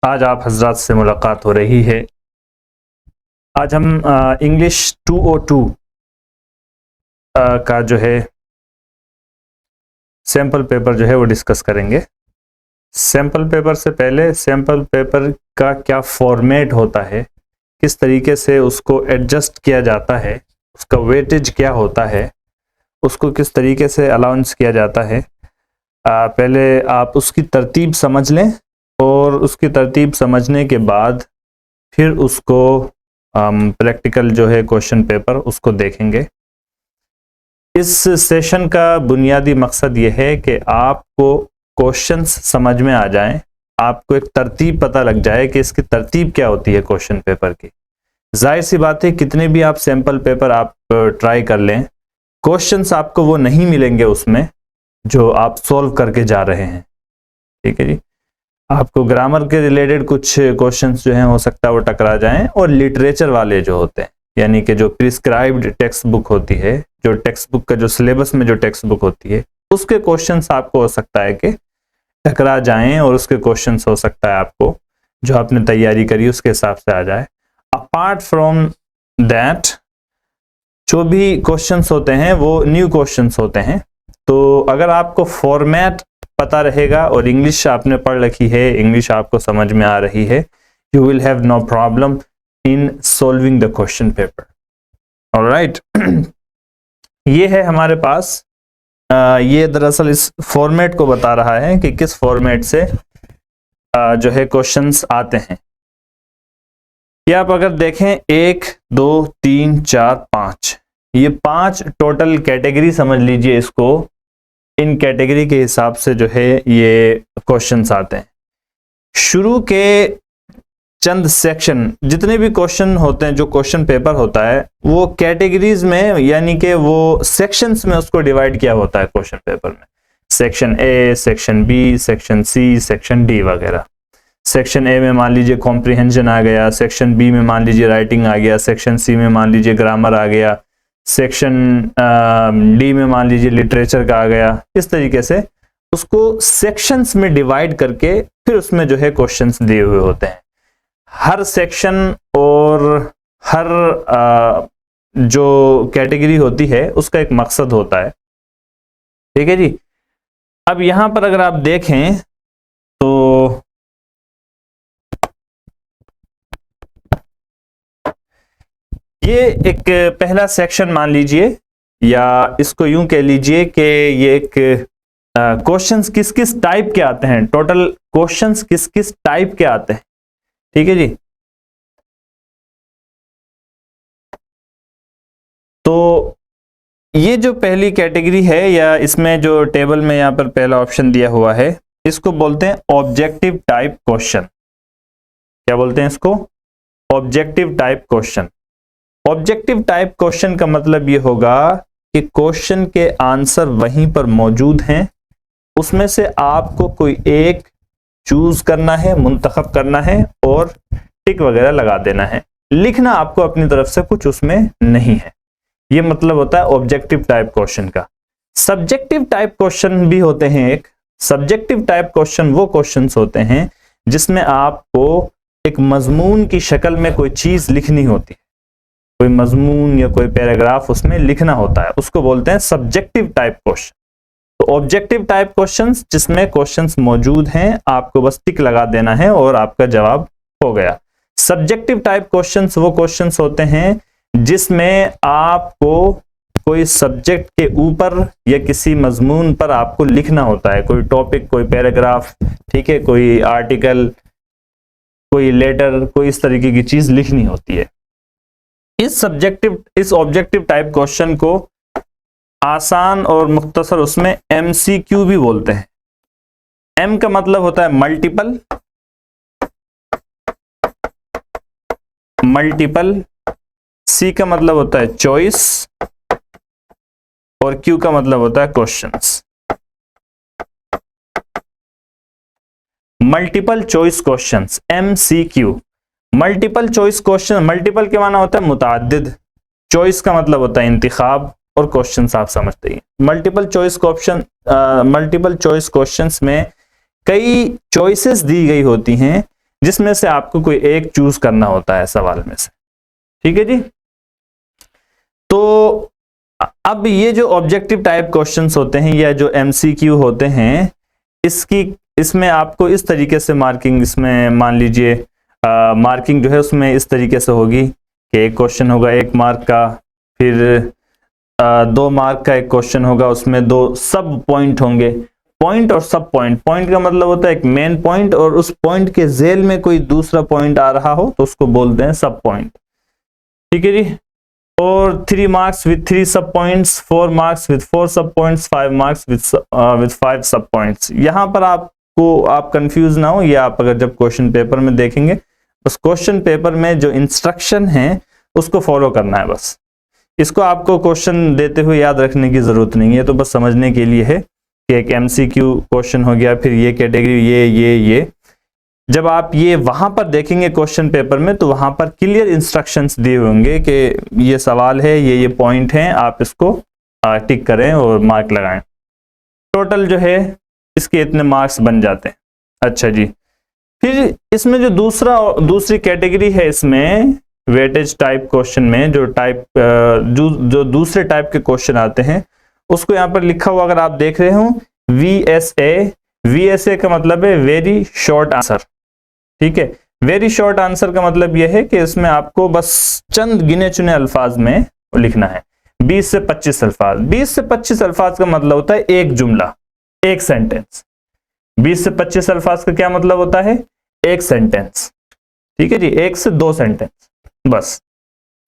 आज आप हजरात से मुलाकात हो रही है। आज हम इंग्लिश 202 का जो है सैम्पल पेपर जो है वो डिस्कस करेंगे। सैम्पल पेपर से पहले सैम्पल पेपर का क्या फॉर्मेट होता है, किस तरीके से उसको एडजस्ट किया जाता है, उसका वेटेज क्या होता है, उसको किस तरीके से अलाउंस किया जाता है, पहले आप उसकी तरतीब समझ लें और उसकी तरतीब समझने के बाद फिर उसको प्रैक्टिकल जो है क्वेश्चन पेपर उसको देखेंगे। इस सेशन का बुनियादी मकसद ये है कि आपको क्वेश्चंस समझ में आ जाएं, आपको एक तरतीब पता लग जाए कि इसकी तरतीब क्या होती है क्वेश्चन पेपर की। जाहिर सी बात है कितने भी आप सैम्पल पेपर आप ट्राई कर लें, क्वेश्चंस आपको वो नहीं मिलेंगे उसमें जो आप सॉल्व करके जा रहे हैं। ठीक है जी, आपको ग्रामर के रिलेटेड कुछ क्वेश्चंस जो हैं हो सकता है वो टकरा जाएं, और लिटरेचर वाले जो होते हैं यानी कि जो प्रिस्क्राइब्ड टेक्स्ट बुक होती है, जो टेक्स्ट बुक का जो सिलेबस में जो टेक्स्ट बुक होती है उसके क्वेश्चंस आपको हो सकता है कि टकरा जाएं, और उसके क्वेश्चंस हो सकता है आपको जो आपने तैयारी करी उसके हिसाब से आ जाए। अपार्ट फ्रॉम दैट जो भी क्वेश्चंस होते हैं वो न्यू क्वेश्चंस होते हैं। तो अगर आपको फॉर्मेट पता रहेगा और इंग्लिश आपने पढ़ रखी है, इंग्लिश आपको समझ में आ रही है, you will have no problem in solving the question paper. Alright, ये है हमारे पास ये दरअसल इस फॉर्मेट को बता रहा है कि किस फॉर्मेट से जो है क्वेश्चंस आते हैं। ये आप अगर देखें 1 2 3 4 5, ये 5 टोटल कैटेगरी समझ लीजिए इसको। इन कैटेगरी के हिसाब से जो है ये क्वेश्चंस आते हैं। शुरू के चंद सेक्शन जितने भी क्वेश्चन होते हैं, जो क्वेश्चन पेपर होता है वो कैटेगरीज में यानी कि वो सेक्शंस में उसको डिवाइड किया होता है क्वेश्चन पेपर में। Section A, section B, section C, section D वगैरह। सेक्शन ए में मान लीजिए कॉम्प्रिहेंशन आ गया, सेक्शन बी में मान लीजिए राइटिंग आ गया, सेक्शन सी में मान लीजिए ग्रामर आ गया, सेक्शन डी में मान लीजिए लिटरेचर का आ गया। इस तरीके से उसको सेक्शंस में डिवाइड करके फिर उसमें जो है क्वेश्चंस दिए हुए होते हैं। हर सेक्शन और हर जो कैटेगरी होती है उसका एक मकसद होता है। ठीक है जी, अब यहां पर अगर आप देखें तो ये एक पहला सेक्शन मान लीजिए, या इसको यूं कह लीजिए कि ये एक क्वेश्चंस किस किस टाइप के आते हैं, टोटल क्वेश्चंस किस किस टाइप के आते हैं। ठीक है जी, तो ये जो पहली कैटेगरी है, या इसमें जो टेबल में यहां पर पहला ऑप्शन दिया हुआ है, इसको बोलते हैं ऑब्जेक्टिव टाइप क्वेश्चन। क्या बोलते हैं इसको? Objective type question. Objective type question का मतलब ये होगा कि क्वेश्चन के आंसर वहीं पर मौजूद हैं, उसमें से आपको कोई एक चूज करना है, मुंतखब करना है और टिक वगैरह लगा देना है। लिखना आपको अपनी तरफ से कुछ उसमें नहीं है। ये मतलब होता है ऑब्जेक्टिव टाइप क्वेश्चन का। सब्जेक्टिव टाइप क्वेश्चन भी होते हैं एक। सब्जेक्टिव टाइप क्वेश्चन वो क्वेश्चंस होते हैं जिसमें आपको एक मजमून की शक्ल में कोई चीज लिखनी होती है, कोई मजमून या कोई पैराग्राफ उसमें लिखना होता है, उसको बोलते हैं सब्जेक्टिव टाइप क्वेश्चन। तो ऑब्जेक्टिव टाइप क्वेश्चंस जिसमें क्वेश्चंस मौजूद हैं, आपको बस टिक लगा देना है और आपका जवाब हो गया। सब्जेक्टिव टाइप क्वेश्चंस वो क्वेश्चंस होते हैं जिसमें आपको कोई सब्जेक्ट के ऊपर या किसी मजमून पर आपको लिखना होता है, कोई टॉपिक, कोई पैराग्राफ, ठीक है, कोई आर्टिकल, कोई लेटर, कोई इस तरीके की चीज लिखनी होती है। इस ऑब्जेक्टिव टाइप क्वेश्चन को आसान और मुख्तसर उसमें MCQ भी बोलते हैं। M का मतलब होता है मल्टीपल, C का मतलब होता है चॉइस और Q का मतलब होता है questions. Multiple choice questions, MCQ। Multiple choice question, multiple के माना होता है मुतअद्दिद, चॉइस का मतलब होता है इंतिखाब, और क्वेश्चंस आप समझते हैं। मल्टीपल चॉइस क्वेश्चंस में कई चॉइसेस दी गई होती हैं जिसमें से आपको कोई एक चूज करना होता है सवाल में से। ठीक है जी। तो अब ये जो ऑब्जेक्टिव टाइप क्वेश्चंस होते हैं या जो एमसीक्यू होते हैं, इसमें आपको इस तरीके से मार्किंग, इसमें मान लीजिए मार्किंग जो है उसमें इस तरीके से होगी कि एक क्वेश्चन होगा 1 मार्क का, फिर 2 मार्क का एक क्वेश्चन होगा, उसमें 2 सब पॉइंट होंगे। पॉइंट और सब पॉइंट, पॉइंट का मतलब होता है एक मेन पॉइंट और उस पॉइंट के जेल में कोई दूसरा पॉइंट आ रहा हो तो उसको बोलते हैं सब पॉइंट। ठीक है जी। और 3 मार्क्स विथ 3 सब पॉइंट्स, 4 मार्क्स विथ 4 सब पॉइंट्स, 5 मार्क्स विथ 5 सब पॉइंट्स। यहां पर आप कंफ्यूज ना हो, या आप अगर जब क्वेश्चन पेपर में देखेंगे उस क्वेश्चन पेपर में जो इंस्ट्रक्शन है उसको फॉलो करना है बस। इसको आपको क्वेश्चन देते हुए याद रखने की जरूरत नहीं है, तो बस समझने के लिए है कि एक एमसीक्यू क्वेश्चन हो गया, फिर ये कैटेगरी, ये जब आप ये वहां पर देखेंगे क्वेश्चन पेपर में तो वहां पर क्लियर इंस्ट्रक्शंस दिए होंगे कि ये सवाल है, ये पॉइंट हैं, आप इसको टिक करें और मार्क लगाएं। टोटल जो है इसके इतने मार्क्स बन जाते हैं। अच्छा जी। फिर इसमें जो दूसरी कैटेगरी है, इसमें वेटेज टाइप क्वेश्चन में जो दूसरे टाइप के क्वेश्चन आते हैं उसको यहाँ पर लिखा हुआ अगर आप देख रहे हो VSA का मतलब है वेरी शॉर्ट आंसर। ठीक है। वेरी शॉर्ट आंसर का मतलब यह है कि इसमें आपको बस चंद गिने चुने अल्फाज में लिखना है। 20 से 25 अल्फाज। 20 से 25 अल्फाज का मतलब होता है एक जुमला, एक सेंटेंस। 20 से 25 अल्फाज का क्या मतलब होता है? एक सेंटेंस। ठीक है जी, 1 से 2 सेंटेंस बस।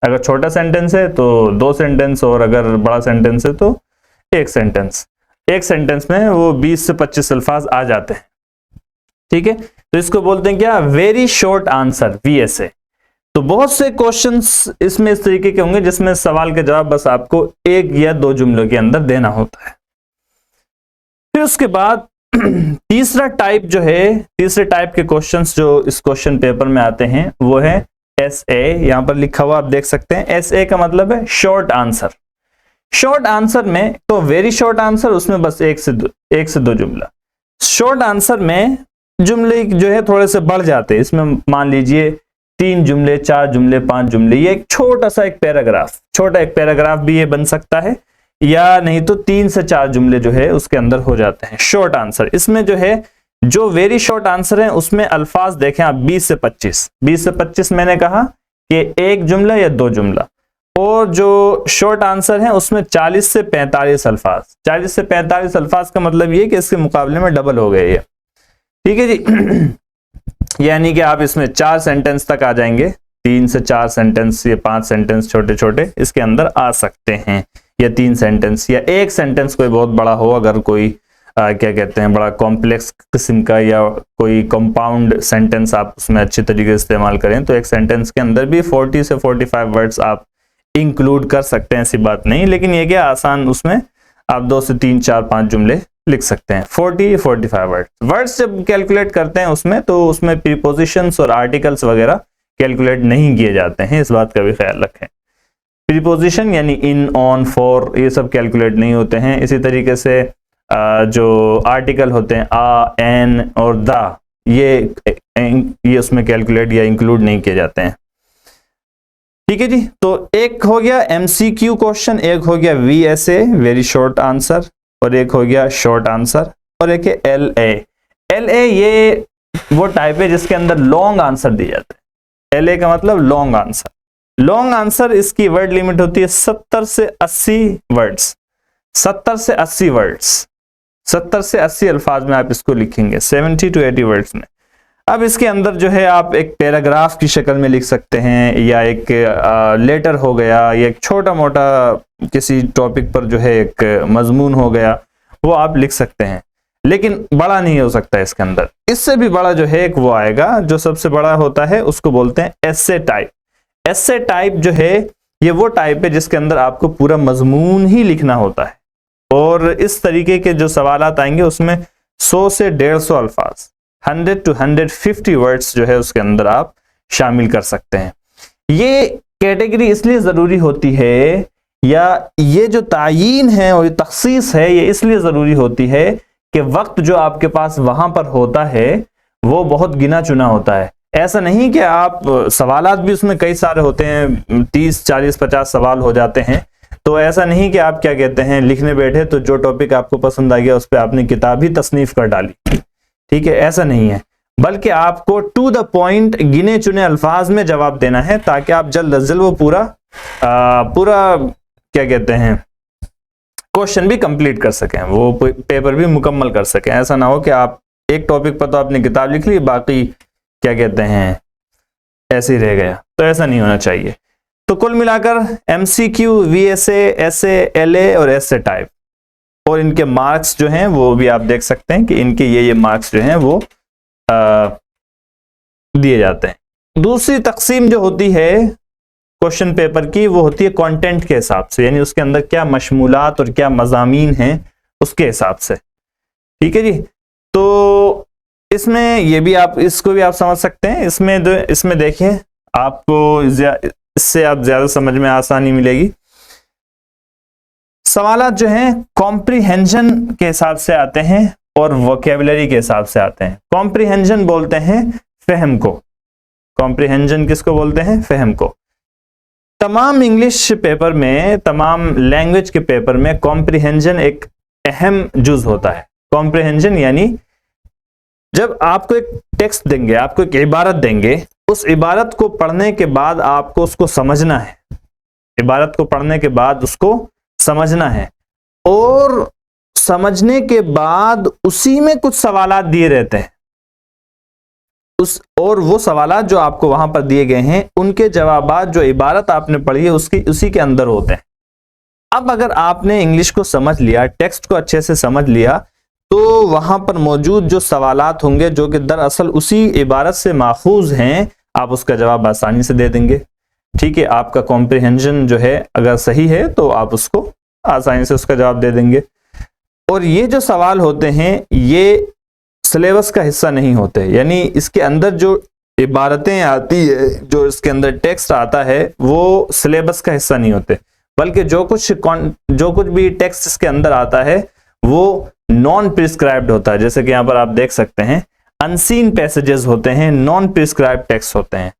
अगर छोटा सेंटेंस है तो 2 सेंटेंस, और अगर बड़ा सेंटेंस है तो 1 सेंटेंस। एक सेंटेंस में वो 20 से 25 अल्फाज आ जाते हैं। ठीक है। तो इसको बोलते हैं क्या? Very short answer, VSA। तो बहुत से क्वेश्चंस इसमें इस तरीके के होंगे जिसमें सवाल का जवाब बस आपको 1 या 2 जुमलों के अंदर देना होता है। फिर उसके बाद तीसरा टाइप जो है, तीसरे टाइप के क्वेश्चंस जो इस क्वेश्चन पेपर में आते हैं वो है SA। यहां पर लिखा हुआ आप देख सकते हैं। SA का मतलब है शॉर्ट आंसर। शॉर्ट आंसर में तो वेरी शॉर्ट आंसर, उसमें बस 1 से 2 जुमला। शॉर्ट आंसर में जुमले जो है थोड़े से बढ़ जाते हैं। इसमें मान लीजिए 3 जुमले, 4 जुमले, 5 जुमले, ये एक छोटा सा एक पैराग्राफ, छोटा एक पैराग्राफ भी ये बन सकता है, या नहीं तो 3 से 4 जुमले जो है उसके अंदर हो जाते हैं शॉर्ट आंसर। इसमें जो है जो वेरी शॉर्ट आंसर है उसमें अल्फाज देखें आप 20 से 25। 20 से 25 मैंने कहा कि 1 जुमला या 2 जुमला। और जो शॉर्ट आंसर है उसमें 40 से 45 अल्फाज। 40 से 45 अल्फाज का मतलब ये कि इसके मुकाबले में डबल हो गए ये। ठीक है जी। यानी कि आप इसमें 4 सेंटेंस तक आ जाएंगे। 3 से 4 सेंटेंस या 5 सेंटेंस छोटे छोटे इसके अंदर आ सकते हैं, या 3 सेंटेंस, या 1 सेंटेंस कोई बहुत बड़ा हो, अगर कोई क्या कहते हैं बड़ा कॉम्प्लेक्स किस्म का या कोई कंपाउंड सेंटेंस आप उसमें अच्छी तरीके से इस्तेमाल करें तो एक सेंटेंस के अंदर भी 40 से 45 वर्ड्स आप इंक्लूड कर सकते हैं, ऐसी बात नहीं। लेकिन ये क्या आसान, उसमें आप 2 से 3, 4, 5 जुमले लिख सकते हैं। 40-45 वर्ड्स जब कैलकुलेट करते हैं उसमें, तो उसमें प्रीपोजिशंस और आर्टिकल्स वगैरह कैलकुलेट नहीं किए जाते हैं, इस बात का भी ख्याल रखें। प्रीपोजिशन यानी इन, ऑन, फॉर, ये सब कैलकुलेट नहीं होते हैं। इसी तरीके से जो आर्टिकल होते हैं आ, एन और द, ये उसमें कैलकुलेट या इंक्लूड नहीं किए जाते हैं। ठीक है जी। तो एक हो गया MCQ क्वेश्चन, एक हो गया VSA वेरी शॉर्ट आंसर, और एक हो गया शॉर्ट आंसर, और एक है LA। ये वो टाइप है जिसके अंदर लॉन्ग आंसर दिए जाते हैं। LA का मतलब लॉन्ग आंसर। लॉन्ग आंसर, इसकी वर्ड लिमिट होती है 70 से 80 वर्ड्स। 70 से 80 वर्ड्स, 70 से 80 अल्फाज में आप इसको लिखेंगे, 70 to 80 वर्ड्स में। अब इसके अंदर जो है आप एक पैराग्राफ की शक्ल में लिख सकते हैं, या एक लेटर हो गया, या एक छोटा मोटा किसी टॉपिक पर जो है एक मजमून हो गया, वो आप लिख सकते हैं। लेकिन बड़ा नहीं हो सकता इसके अंदर। इससे भी बड़ा जो है एक वो आएगा, जो सबसे बड़ा होता है उसको बोलते हैं एसे टाइप। एसे टाइप जो है ये वो टाइप है जिसके अंदर आपको पूरा मजमून ही लिखना होता है, और इस तरीके के जो सवालात आएंगे उसमें 100 से 150 अल्फाज, 100 to 150 वर्ड्स जो है उसके अंदर आप शामिल कर सकते हैं। ये कैटेगरी इसलिए जरूरी होती है, या ये जो तायीन है और ये तखसीस है, ये इसलिए जरूरी होती है कि वक्त जो आपके पास वहां पर होता है वो बहुत गिना चुना होता है। ऐसा नहीं कि आप सवालात भी उसमें कई सारे होते हैं, 30 40 50 सवाल हो जाते हैं। तो ऐसा नहीं कि आप क्या कहते हैं लिखने बैठे तो जो टॉपिक आपको पसंद आ गया उस पर आपने किताब ही तसनीफ कर डाली, ठीक है, ऐसा नहीं है। बल्कि आपको टू द पॉइंट गिने चुने अल्फाज में जवाब देना है ताकि आप जल्द अज जल्द वो पूरा क्या कहते हैं क्वेश्चन भी कंप्लीट कर सकें, वो पेपर भी मुकम्मल कर सकें। ऐसा ना हो कि आप एक टॉपिक पर तो आपने किताब लिख ली, बाकी क्या कहते हैं ऐसे ही रह गया, तो ऐसा नहीं होना चाहिए। तो कुल मिलाकर एमसीक्यू, वीएसए, एसए, एलए और एसए टाइप, और इनके मार्क्स जो हैं वो भी आप देख सकते हैं कि इनके ये मार्क्स जो हैं वो दिए जाते हैं। दूसरी तकसीम जो होती है क्वेश्चन पेपर की वो होती है कंटेंट के हिसाब से, यानी उसके अंदर क्या मशमूलात और क्या मज़ामीन हैं उसके हिसाब से, ठीक है जी। तो इसमें ये भी आप इसको भी आप समझ सकते हैं। इसमें देखिए आपको इससे आप ज्यादा समझ में आसानी मिलेगी। सवालात जो हैं कॉम्प्रिहेंशन के हिसाब से आते हैं और वोकैबुलरी के हिसाब से आते हैं। कॉम्प्रिहेंशन बोलते हैं फहम को, कॉम्प्रिहेंशन किसको बोलते हैं? फहम को। तमाम इंग्लिश पेपर में, तमाम लैंग्वेज के पेपर में कॉम्प्रिहेंशन एक अहम जुज होता है। कॉम्प्रिहेंशन यानी जब आपको एक टेक्स्ट देंगे, आपको एक इबारत देंगे, उस इबारत को पढ़ने के बाद आपको उसको समझना है, इबारत को पढ़ने के बाद उसको समझना है, और समझने के बाद उसी में कुछ सवालात दिए रहते हैं और वो सवालात जो आपको वहां पर दिए गए हैं उनके जवाबात जो इबारत आपने पढ़ी है उसी के अंदर होते हैं। अब अगर आपने इंग्लिश को समझ लिया, टेक्स्ट को अच्छे से समझ लिया, तो वहां पर मौजूद जो सवालात होंगे जो कि दरअसल उसी इबारत से माखूज हैं, आप उसका जवाब आसानी से दे देंगे, ठीक है। आपका कॉम्प्रिहेंशन जो है अगर सही है तो आप उसको आसानी से उसका जवाब दे देंगे। और ये जो सवाल होते हैं ये सिलेबस का हिस्सा नहीं होते, यानी इसके अंदर जो इबारतें आती है, जो इसके अंदर टेक्स्ट आता है, वो सिलेबस का हिस्सा नहीं होते, बल्कि जो कुछ भी टेक्स्ट इसके अंदर आता है वो नॉन प्रिस्क्राइब्ड होता है। जैसे कि यहाँ पर आप देख सकते हैं अनसीन पैसेजेस होते हैं, नॉन प्रिस्क्राइब्ड टेक्स्ट होते हैं।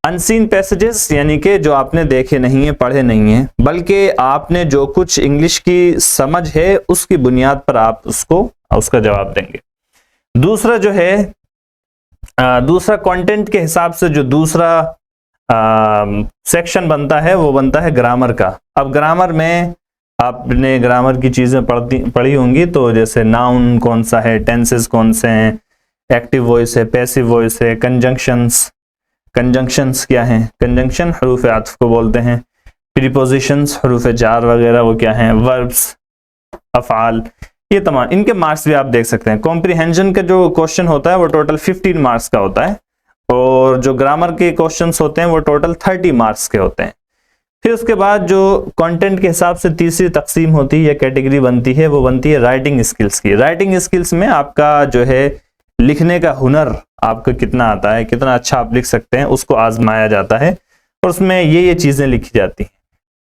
अनसीन पैसेजेस यानी कि जो आपने देखे नहीं है, पढ़े नहीं है, बल्कि आपने जो कुछ इंग्लिश की समझ है उसकी बुनियाद पर आप उसका जवाब देंगे। दूसरा जो है दूसरा कंटेंट के हिसाब से जो दूसरा सेक्शन बनता है वो बनता है ग्रामर का। अब ग्रामर में आपने ग्रामर की चीजें पढ़ी होंगी, तो जैसे नाउन कौन सा है, टेंसेस कौन से हैं, एक्टिव वॉइस है, पैसिव वॉइस है, कंजंक्शंस क्या हैं, कंजंक्शन हरूफ आतफ को बोलते हैं, प्रीपोजिशंस हरूफ जार वगैरह वो क्या हैं, वर्ब्स, अफआल, ये तमाम इनके मार्क्स भी आप देख सकते हैं। कॉम्प्रिहेंशन का जो क्वेश्चन होता है वो टोटल 15 मार्क्स का होता है, और जो ग्रामर के क्वेश्चंस होते हैं वो टोटल 30 मार्क्स के होते हैं। फिर उसके बाद जो कंटेंट के हिसाब से तीसरी तकसीम होती है या कैटेगरी बनती है, वो बनती है राइटिंग स्किल्स की। राइटिंग स्किल्स में आपका जो है लिखने का हुनर आपको कितना आता है, कितना अच्छा आप लिख सकते हैं, उसको आजमाया जाता है, और उसमें ये चीजें लिखी जाती हैं,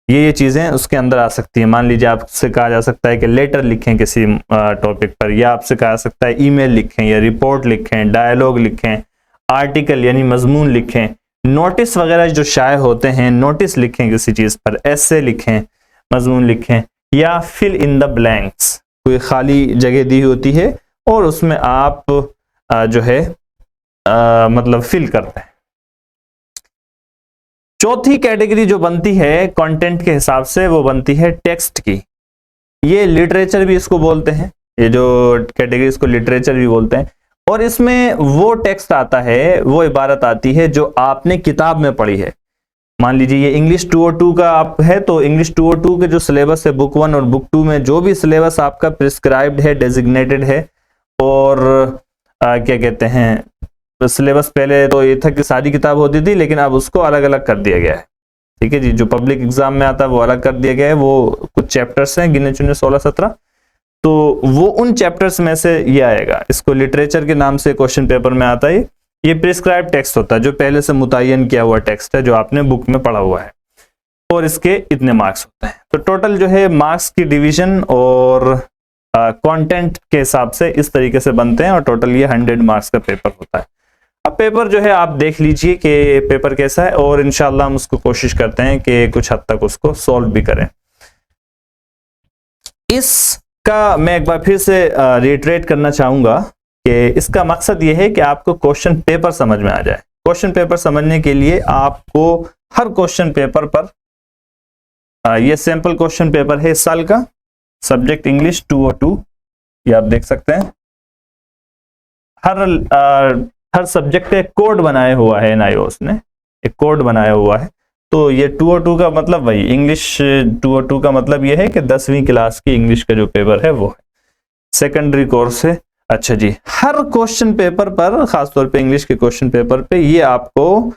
ये चीजें उसके अंदर आ सकती हैं। मान लीजिए आपसे कहा जा सकता है कि लेटर लिखें किसी टॉपिक पर, या आपसे कहा जा सकता है ईमेल लिखें, या रिपोर्ट लिखें, डायलॉग लिखें, आर्टिकल यानी मजमून लिखें, नोटिस वगैरह जो शाये होते हैं नोटिस लिखें किसी चीज पर, ऐसे लिखें, मजमून लिखें, या फिल इन द ब्लैंक्स, कोई खाली जगह दी होती है और उसमें आप जो है मतलब फिल करते हैं। चौथी कैटेगरी जो बनती है कंटेंट के हिसाब से वो बनती है टेक्स्ट की। ये लिटरेचर भी इसको बोलते हैं, ये जो कैटेगरी इसको लिटरेचर भी बोलते हैं, और इसमें वो टेक्स्ट आता है, वो इबारत आती है जो आपने किताब में पढ़ी है। मान लीजिए ये इंग्लिश 202 का आप है, तो इंग्लिश 202 के जो सिलेबस है बुक 1 और बुक 2 में जो भी सिलेबस आपका प्रिस्क्राइब्ड है, डेजिग्नेटेड है, और क्या कहते हैं सिलेबस पहले तो ये था कि सारी किताब होती थी, लेकिन अब उसको अलग अलग कर दिया गया है, ठीक है जी। जो पब्लिक एग्जाम में आता है वो अलग कर दिया गया है, वो कुछ चैप्टर्स हैं गिने चुने 16-17, तो वो उन चैप्टर्स में से ये आएगा। इसको लिटरेचर के नाम से क्वेश्चन पेपर में आता है। ये प्रिस्क्राइब टेक्स्ट होता है, जो पहले से मुतय्यन किया हुआ टेक्स्ट है, जो आपने बुक में पढ़ा हुआ है, और इसके इतने मार्क्स होते हैं। तो टोटल जो है मार्क्स की डिवीजन और कंटेंट के हिसाब से इस तरीके से बनते हैं, और टोटल ये 100 मार्क्स का पेपर होता है। अब पेपर जो है आप देख लीजिए कि पेपर कैसा है, और इंशाल्लाह हम उसको कोशिश करते हैं कि कुछ हद तक उसको सॉल्व भी करें। इसका मैं एक बार फिर से रिट्रेट करना चाहूंगा कि इसका मकसद यह है कि आपको क्वेश्चन पेपर समझ में आ जाए। क्वेश्चन पेपर समझने के लिए आपको हर क्वेश्चन पेपर पर ये सैंपल क्वेश्चन पेपर है इस साल का, सब्जेक्ट इंग्लिश 202, ये आप देख सकते हैं। हर सब्जेक्ट का एक कोड बनाया हुआ है NIOS ने, एक कोड बनाया हुआ है। तो ये 202 का मतलब वही इंग्लिश 202 का मतलब ये है कि 10वीं क्लास की इंग्लिश का जो पेपर है वो है, सेकेंडरी कोर्स है। अच्छा जी, हर क्वेश्चन पेपर पर, खासतौर पे इंग्लिश के क्वेश्चन पेपर पे, ये आपको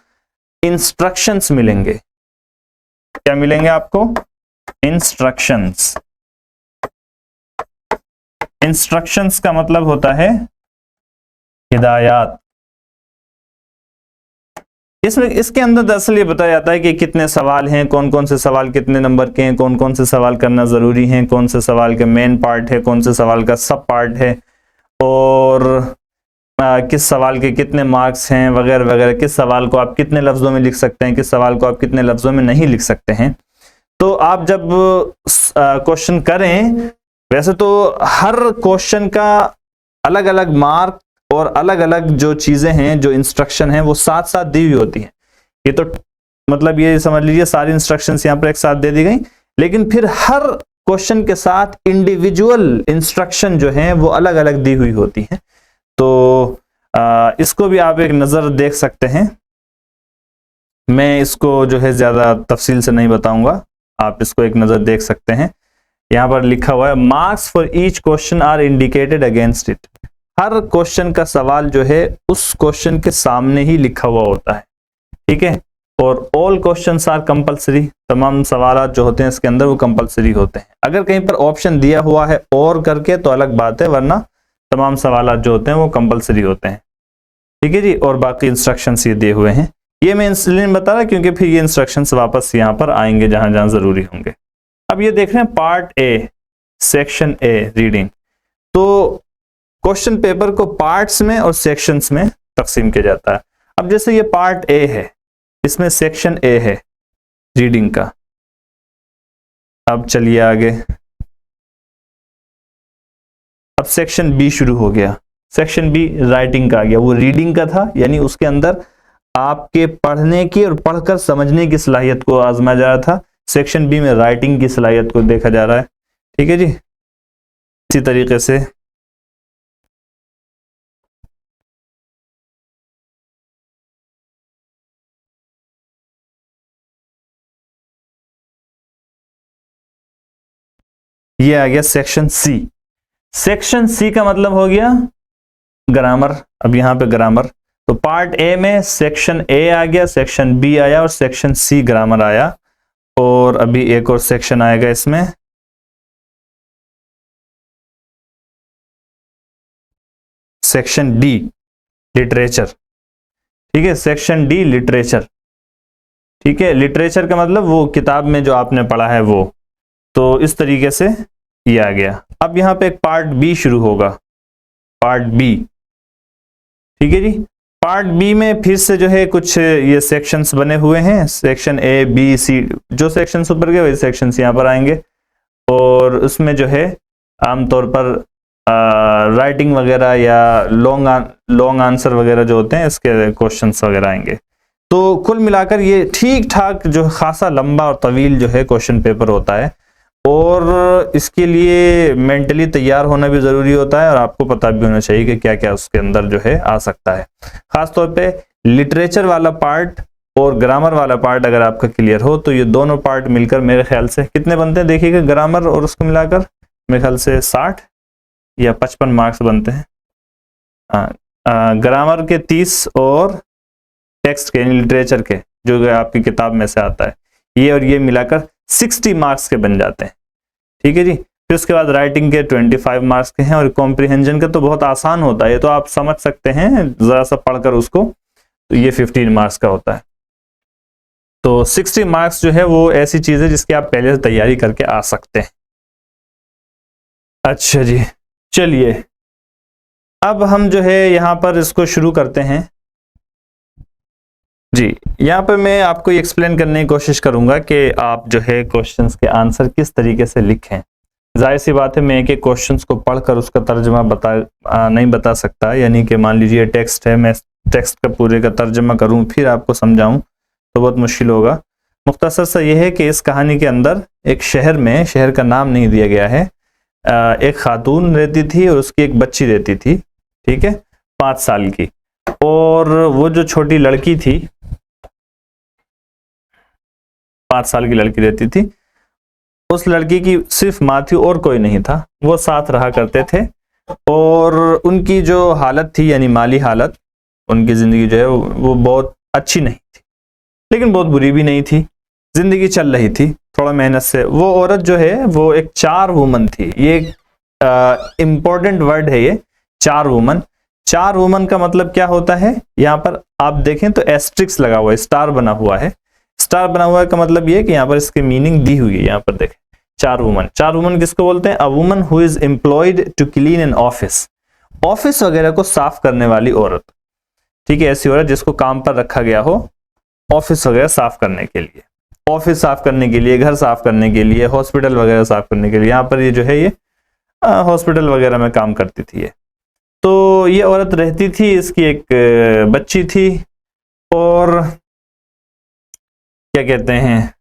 इंस्ट्रक्शंस मिलेंगे। क्या मिलेंगे आपको? इंस्ट्रक्शंस। इंस्ट्रक्शंस का मतलब होता है हिदायत। इसमें इसके अंदर दरअसल ये बताया जाता है कि कितने सवाल हैं, कौन कौन से सवाल कितने नंबर के हैं, कौन कौन से सवाल करना जरूरी है, कौन से सवाल के मेन पार्ट है, कौन से सवाल का सब पार्ट है, और किस सवाल के कितने मार्क्स हैं, वगैरह वगैरह। किस सवाल को आप कितने लफ्जों में लिख सकते हैं, किस सवाल को आप कितने लफ्जों में नहीं लिख सकते हैं। तो आप जब क्वेश्चन करें, वैसे तो हर क्वेश्चन का अलग अलग मार्क और अलग अलग जो चीजें हैं, जो इंस्ट्रक्शन है, वो साथ साथ दी हुई होती हैं। ये तो मतलब ये समझ लीजिए सारी इंस्ट्रक्शंस यहाँ पर एक साथ दे दी गई, लेकिन फिर हर क्वेश्चन के साथ इंडिविजुअल इंस्ट्रक्शन जो हैं वो अलग अलग दी हुई होती हैं। तो इसको भी आप एक नज़र देख सकते हैं। मैं इसको जो है ज़्यादा तफसील से नहीं बताऊंगा, आप इसको एक नज़र देख सकते हैं। यहाँ पर लिखा हुआ है marks for each question are indicated against it. हर क्वेश्चन का सवाल जो है उस क्वेश्चन के सामने ही लिखा हुआ होता है, ठीक है। और ऑल क्वेश्चंस आर कंपलसरी, तमाम सवाल जो होते हैं इसके अंदर वो कंपलसरी होते हैं। अगर कहीं पर ऑप्शन दिया हुआ है और करके तो अलग बात है, वरना तमाम सवाल जो होते हैं वो कंपलसरी होते हैं, ठीक है जी। और बाकी इंस्ट्रक्शंस ये दिए हुए हैं। ये मैं इसलिए बता रहा क्योंकि फिर ये इंस्ट्रक्शंस वापस यहाँ पर आएंगे जहां जहां जरूरी होंगे। अब ये देख रहे हैं part A, section A reading. तो क्वेश्चन पेपर को पार्ट्स में और सेक्शंस में तकसीम किया जाता है। अब जैसे ये पार्ट ए है, इसमें सेक्शन ए है रीडिंग का। अब चलिए आगे, अब सेक्शन बी शुरू हो गया। सेक्शन बी राइटिंग का आ गया, वो रीडिंग का था, यानी उसके अंदर आपके पढ़ने की और पढ़कर समझने की सलाहियत को आजमाया जा रहा था। सेक्शन बी में राइटिंग की सलाहियत को देखा जा रहा है, ठीक है जी। इसी तरीके से ये आ गया सेक्शन सी। सेक्शन सी का मतलब हो गया ग्रामर। अब यहां पे ग्रामर, तो पार्ट ए में सेक्शन ए आ गया, सेक्शन बी आया और सेक्शन सी ग्रामर आया। और अभी एक और सेक्शन आएगा इसमें, सेक्शन डी लिटरेचर, ठीक है। सेक्शन डी लिटरेचर, ठीक है। लिटरेचर का मतलब वो किताब में जो आपने पढ़ा है वो। तो इस तरीके से ये आ गया। अब यहां पे एक पार्ट बी शुरू होगा, पार्ट बी, ठीक है जी। पार्ट बी में फिर से जो है कुछ ये सेक्शंस बने हुए हैं, सेक्शन ए बी सी, जो सेक्शंस ऊपर गए वही सेक्शंस यहाँ पर आएंगे। और उसमें जो है आमतौर पर राइटिंग वगैरह या लॉन्ग आंसर वगैरह जो होते हैं इसके क्वेश्चंस वगैरह आएंगे। तो कुल मिलाकर ये ठीक ठाक जो खासा लंबा और तवील जो है क्वेश्चन पेपर होता है, और इसके लिए मेंटली तैयार होना भी जरूरी होता है, और आपको पता भी होना चाहिए कि क्या क्या उसके अंदर जो है आ सकता है। खासतौर पे लिटरेचर वाला पार्ट और ग्रामर वाला पार्ट अगर आपका क्लियर हो तो ये दोनों पार्ट मिलकर मेरे ख्याल से कितने बनते हैं, देखिएगा ग्रामर और उसको मिलाकर मेरे ख्याल से 60 या 55 मार्क्स बनते हैं। ग्रामर के 30 और टेक्स्ट के लिटरेचर के जो आपकी किताब में से आता है, ये और ये मिलाकर 60 मार्क्स के बन जाते हैं, ठीक है जी। फिर उसके बाद राइटिंग के 25 मार्क्स के हैं, और कॉम्प्रिहेंजन का तो बहुत आसान होता है, ये तो आप समझ सकते हैं जरा सा पढ़कर उसको, तो ये 15 मार्क्स का होता है। तो 60 मार्क्स जो है वो ऐसी चीज है जिसकी आप पहले से तैयारी करके आ सकते हैं। अच्छा जी, चलिए अब हम जो है यहाँ पर इसको शुरू करते हैं। जी, यहाँ पर मैं आपको ये एक्सप्लेन करने की कोशिश करूंगा कि आप जो है क्वेश्चंस के आंसर किस तरीके से लिखें। जाहिर सी बात है मैं एक एक क्वेश्चंस को पढ़कर उसका तर्जमा नहीं बता सकता, यानी कि मान लीजिए टेक्स्ट है, मैं टेक्स्ट का पूरे का तर्जमा करूं फिर आपको समझाऊं तो बहुत मुश्किल होगा। मुख्तसर सा ये है कि इस कहानी के अंदर एक शहर में, शहर का नाम नहीं दिया गया है, एक खातून रहती थी और उसकी एक बच्ची रहती थी, ठीक है, 5 साल की। और वो जो छोटी लड़की थी, 5 साल की लड़की रहती थी, उस लड़की की सिर्फ माँ थी और कोई नहीं था। वो साथ रहा करते थे और उनकी जो हालत थी, यानी माली हालत, उनकी जिंदगी जो है वो बहुत अच्छी नहीं थी, लेकिन बहुत बुरी भी नहीं थी, जिंदगी चल रही थी थोड़ा मेहनत से। वो औरत जो है वो एक 4 वुमन थी। ये इंपॉर्टेंट वर्ड है ये, 4 वुमन। 4 वुमन का मतलब क्या होता है, यहाँ पर आप देखें तो एस्ट्रिक्स लगा हुआ है, स्टार बना हुआ है। स्टार बना हुआ है का मतलब ये कि यहाँ पर इसकी मीनिंग दी हुई है। यहाँ पर देखें 4 वुमन। 4 वुमन किसको बोलते हैं? A woman who is employed to clean an office, office वगैरह को साफ करने वाली औरत, ठीक है, ऐसी औरत जिसको काम पर रखा गया हो ऑफिस वगैरह साफ करने के लिए, ऑफिस साफ करने के लिए, घर साफ करने के लिए, हॉस्पिटल वगैरह साफ करने के लिए। यहाँ पर ये जो है ये हॉस्पिटल वगैरह में काम करती थी ये। तो ये औरत रहती थी, इसकी एक बच्ची थी और क्या कहते हैं,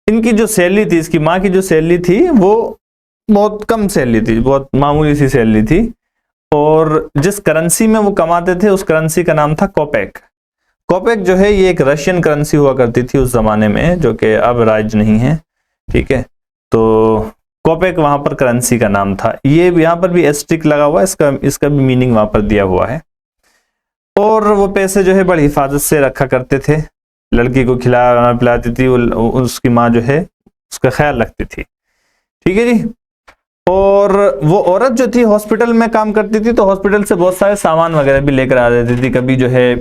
इनकी जो सैलरी थी, इसकी माँ की जो सैलरी थी वो बहुत कम सैलरी थी, बहुत मामूली सी सैलरी थी। और जिस करेंसी में वो कमाते थे उस करेंसी का नाम था कोपेक। कोपेक जो है ये एक रशियन करेंसी हुआ करती थी उस जमाने में, जो कि अब राइज नहीं है, ठीक है। तो कोपेक वहां पर करेंसी का नाम था। ये यहाँ पर भी एस्ट्रिक लगा हुआ है, इसका भी मीनिंग वहां पर दिया हुआ है। और वो पैसे जो है बड़ी हिफाजत से रखा करते थे, लड़की को खिलाना पिलाती थी, उसकी माँ जो है उसका ख्याल रखती थी, ठीक है जी। और वो औरत जो थी हॉस्पिटल में काम करती थी, तो हॉस्पिटल से बहुत सारे सामान वगैरह भी लेकर आ देती थी। कभी जो है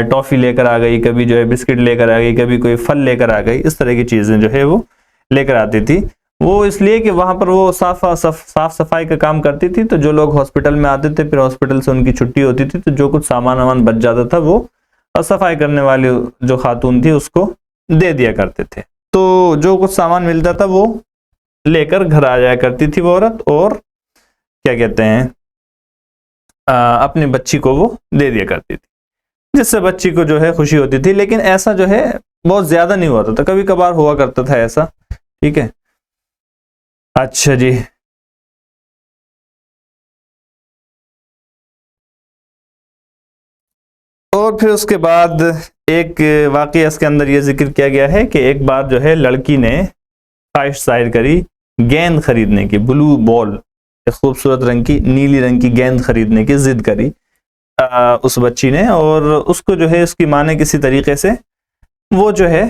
टॉफी लेकर आ गई, कभी जो है बिस्किट लेकर आ गई, कभी कोई फल लेकर आ गई, इस तरह की चीजें जो है वो लेकर आती थी। वो इसलिए कि वहां पर वो साफ सफाई का काम करती थी। तो जो लोग हॉस्पिटल में आते थे, फिर हॉस्पिटल से उनकी छुट्टी होती थी, तो जो कुछ सामान वामान बच जाता था वो सफाई करने वाली जो खातून थी उसको दे दिया करते थे। तो जो कुछ सामान मिलता था वो लेकर घर आ जाया करती थी वो औरत, और क्या कहते हैं अपनी बच्ची को वो दे दिया करती थी, जिससे बच्ची को जो है खुशी होती थी। लेकिन ऐसा जो है बहुत ज्यादा नहीं होता था, कभी कभार हुआ करता था ऐसा, ठीक है। अच्छा जी, और फिर उसके बाद एक वाकया इसके अंदर ये जिक्र किया गया है कि एक बार जो है लड़की ने ख्वाहिश जाहिर करी गेंद खरीदने की, ब्लू बॉल, एक खूबसूरत रंग की, नीली रंग की गेंद खरीदने की जिद करी उस बच्ची ने। और उसको जो है उसकी माँ ने किसी तरीके से वो जो है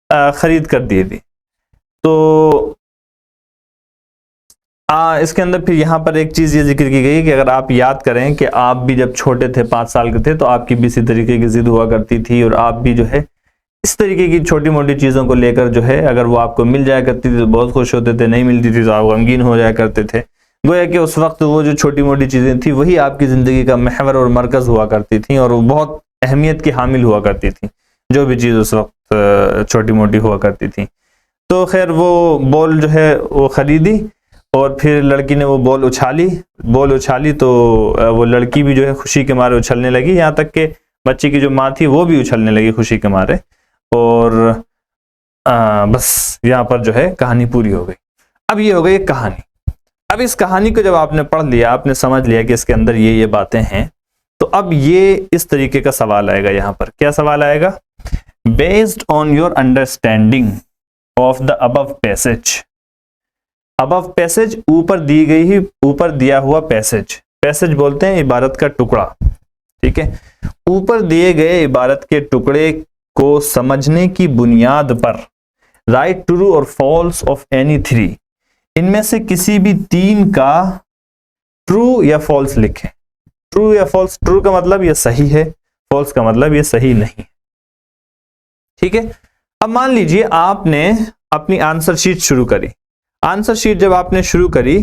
खरीद कर दी थी। तो इसके अंदर फिर यहाँ पर एक चीज ये जिक्र की गई कि अगर आप याद करें कि आप भी जब छोटे थे, 5 साल के थे, तो आपकी भी इसी तरीके की जिद हुआ करती थी, और आप भी जो है इस तरीके की छोटी मोटी चीजों को लेकर जो है अगर वो आपको मिल जाया करती थी तो बहुत खुश होते थे, नहीं मिलती थी तो आप गमगीन हो जाया करते थे। गोया कि उस वक्त वो जो छोटी मोटी चीजें थी वही आपकी जिंदगी का महवर और मरकज हुआ करती थी, और वो बहुत अहमियत की हामिल हुआ करती थी, जो भी चीज उस वक्त छोटी मोटी हुआ करती थी। तो खैर वो बॉल जो है वो खरीदी, और फिर लड़की ने वो बॉल उछाली तो वो लड़की भी जो है खुशी के मारे उछलने लगी, यहाँ तक कि बच्ची की जो माँ थी वो भी उछलने लगी खुशी के मारे। और बस यहाँ पर जो है कहानी पूरी हो गई। अब ये हो गई एक कहानी। अब इस कहानी को जब आपने पढ़ लिया, आपने समझ लिया कि इसके अंदर ये बातें हैं, तो अब ये इस तरीके का सवाल आएगा। यहाँ पर क्या सवाल आएगा? Based on your understanding of the above passage. Above passage ऊपर दिया हुआ पैसेज बोलते हैं इबारत का टुकड़ा, ठीक है। ऊपर दिए गए इबारत के टुकड़े को समझने की बुनियाद पर राइट ट्रू और फॉल्स ऑफ एनी 3, इनमें से किसी भी 3 का ट्रू या फॉल्स लिखें। ट्रू या फॉल्स, ट्रू का मतलब ये सही है, फॉल्स का मतलब ये सही नहीं है, ठीक है। अब मान लीजिए आपने अपनी आंसर शीट शुरू करी। आंसर शीट जब आपने शुरू करी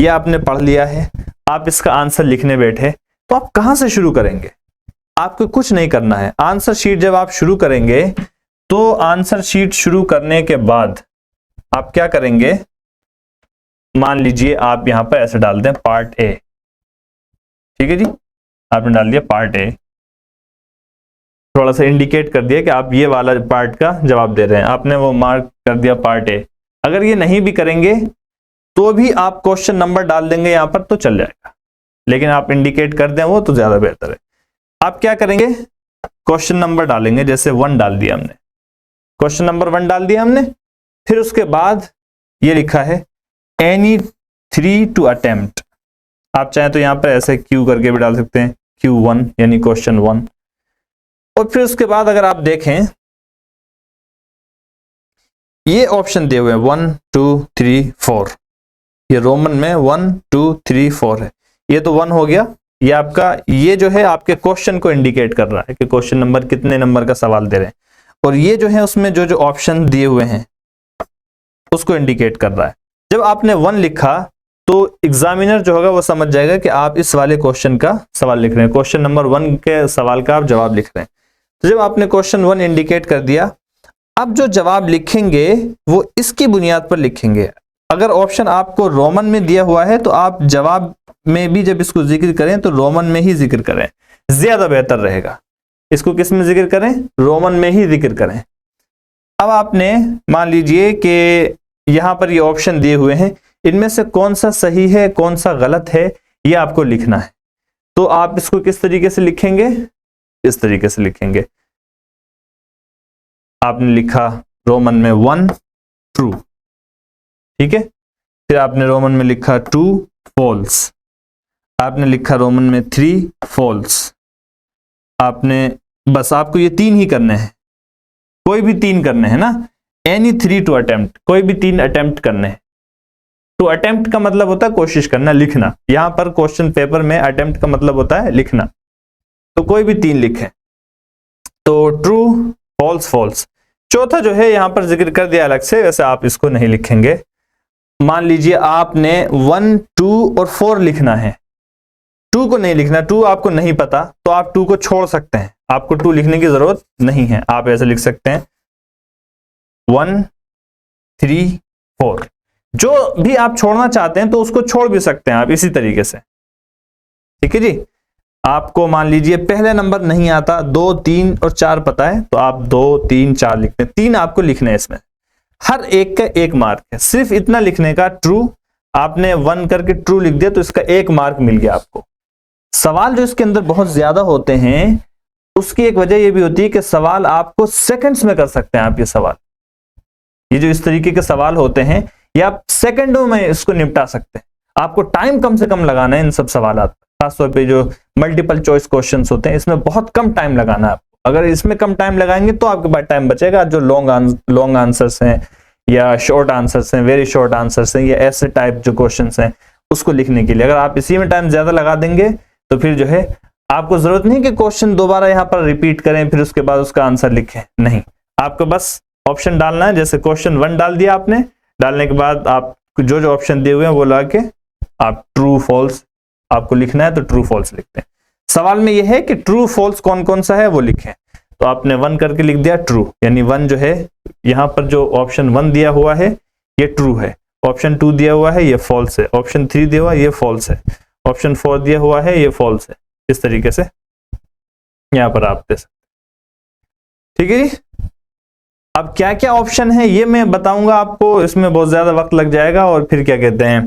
या आपने पढ़ लिया है, आप इसका आंसर लिखने बैठे, तो आप कहां से शुरू करेंगे? आपको कुछ नहीं करना है। आंसर शीट जब आप शुरू करेंगे तो आंसर शीट शुरू करने के बाद आप क्या करेंगे, मान लीजिए आप यहां पर ऐसे डाल दें पार्ट ए, ठीक है जी, आपने डाल दिया पार्ट ए, थोड़ा सा इंडिकेट कर दिया कि आप ये वाला पार्ट का जवाब दे रहे हैं, आपने वो मार्क कर दिया पार्ट ए। अगर ये नहीं भी करेंगे तो भी आप क्वेश्चन नंबर डाल देंगे यहां पर तो चल जाएगा, लेकिन आप इंडिकेट कर दें वो तो ज्यादा बेहतर है। आप क्या करेंगे, क्वेश्चन नंबर डालेंगे, जैसे 1 डाल दिया हमने, क्वेश्चन नंबर 1 डाल दिया हमने, फिर उसके बाद ये लिखा है एनी 3 टू अटेम्प्ट। आप चाहें तो यहां पर ऐसे क्यू करके भी डाल सकते हैं, Q1 यानी क्वेश्चन 1। और फिर उसके बाद अगर आप देखें ये ऑप्शन दिए हुए हैं 1 2 3 4, ये रोमन में 1 2 3 4 है, ये तो 1 हो गया, ये आपका ये जो है आपके क्वेश्चन को इंडिकेट कर रहा है कि क्वेश्चन नंबर कितने नंबर का सवाल दे रहे हैं, और ये जो है उसमें जो जो ऑप्शन दिए हुए हैं उसको इंडिकेट कर रहा है। जब आपने 1 लिखा तो एग्जामिनर जो होगा वो समझ जाएगा कि आप इस वाले क्वेश्चन का सवाल लिख रहे हैं, क्वेश्चन नंबर 1 के सवाल का आप जवाब लिख रहे हैं। तो जब आपने क्वेश्चन 1 इंडिकेट कर दिया, अब जो जवाब लिखेंगे वो इसकी बुनियाद पर लिखेंगे। अगर ऑप्शन आपको रोमन में दिया हुआ है तो आप जवाब में भी जब इसको जिक्र करें तो रोमन में ही जिक्र करें, ज्यादा बेहतर रहेगा। इसको किस में जिक्र करें, रोमन में ही जिक्र करें। अब आपने मान लीजिए कि यहां पर ये ऑप्शन दिए हुए हैं, इनमें से कौन सा सही है कौन सा गलत है ये आपको लिखना है। तो आप इसको किस तरीके से लिखेंगे, इस तरीके से लिखेंगे। आपने लिखा रोमन में 1 ट्रू, ठीक है, फिर आपने रोमन में लिखा 2 फॉल्स, आपने लिखा रोमन में 3 फॉल्स। आपने बस आपको ये 3 ही करने हैं, कोई भी 3 करने हैं ना, एनी 3 टू अटेम्प्ट, कोई भी 3 अटेम्प्ट करने हैं। तो अटेम्प्ट का मतलब होता है कोशिश करना, लिखना। यहां पर क्वेश्चन पेपर में अटेम्प्ट का मतलब होता है लिखना, तो कोई भी 3 लिखें। तो ट्रू फॉल्स फॉल्स। चौथा जो है यहां पर जिक्र कर दिया अलग से, वैसे आप इसको नहीं लिखेंगे। मान लीजिए आपने 1 2 और 4 लिखना है, 2 को नहीं लिखना, 2 आपको नहीं पता तो आप 2 को छोड़ सकते हैं, आपको 2 लिखने की जरूरत नहीं है। आप ऐसे लिख सकते हैं 1 3 4, जो भी आप छोड़ना चाहते हैं तो उसको छोड़ भी सकते हैं आप इसी तरीके से, ठीक है जी। आपको मान लीजिए पहले नंबर नहीं आता, 2 3 और 4 पता है तो आप 2 3 4 लिखते हैं, 3 आपको लिखने हैं, इसमें हर एक का 1 मार्क है। सिर्फ इतना लिखने का, ट्रू आपने 1 करके ट्रू लिख दिया तो इसका 1 मार्क मिल गया आपको। सवाल जो इसके अंदर बहुत ज्यादा होते हैं उसकी एक वजह यह भी होती है कि सवाल आपको सेकंड्स में कर सकते हैं। आप ये सवाल, ये जो इस तरीके के सवाल होते हैं ये आप सेकंडों में इसको निपटा सकते हैं। आपको टाइम कम से कम लगाना है इन सब सवाल, खासतौर पे जो मल्टीपल चॉइस क्वेश्चंस होते हैं इसमें बहुत कम टाइम लगाना है आपको। अगर इसमें कम टाइम लगाएंगे तो आपके पास टाइम बचेगा। जो लॉन्ग आंसर्स हैं या शॉर्ट आंसर्स हैं, वेरी शॉर्ट आंसर्स हैं, या ऐसे टाइप जो क्वेश्चंस हैं उसको लिखने के लिए अगर आप इसी में टाइम ज्यादा लगा देंगे तो फिर जो है आपको जरूरत नहीं कि क्वेश्चन दोबारा यहाँ पर रिपीट करें फिर उसके बाद उसका आंसर लिखें, नहीं, आपको बस ऑप्शन डालना है। जैसे क्वेश्चन 1 डाल दिया आपने, डालने के बाद आप जो जो ऑप्शन दिए हुए हैं वो लगा के आप ट्रू फॉल्स आपको लिखना है तो ट्रू फॉल्स लिखते हैं। सवाल में यह है कि ट्रू फॉल्स कौन कौन सा है वो लिखें, तो आपने 1 करके लिख दिया ट्रू, यानी 1 जो है यहां पर जो ऑप्शन 1 दिया हुआ है ये ट्रू है, ऑप्शन 2 दिया हुआ है ये फॉल्स है, ऑप्शन 3 दिया हुआ है ये फॉल्स है, ऑप्शन 4 दिया हुआ है ये फॉल्स है। इस तरीके से यहां पर आप दे सकते, ठीक है जी। अब क्या क्या ऑप्शन है ये मैं बताऊंगा आपको, इसमें बहुत ज्यादा वक्त लग जाएगा और फिर क्या कहते हैं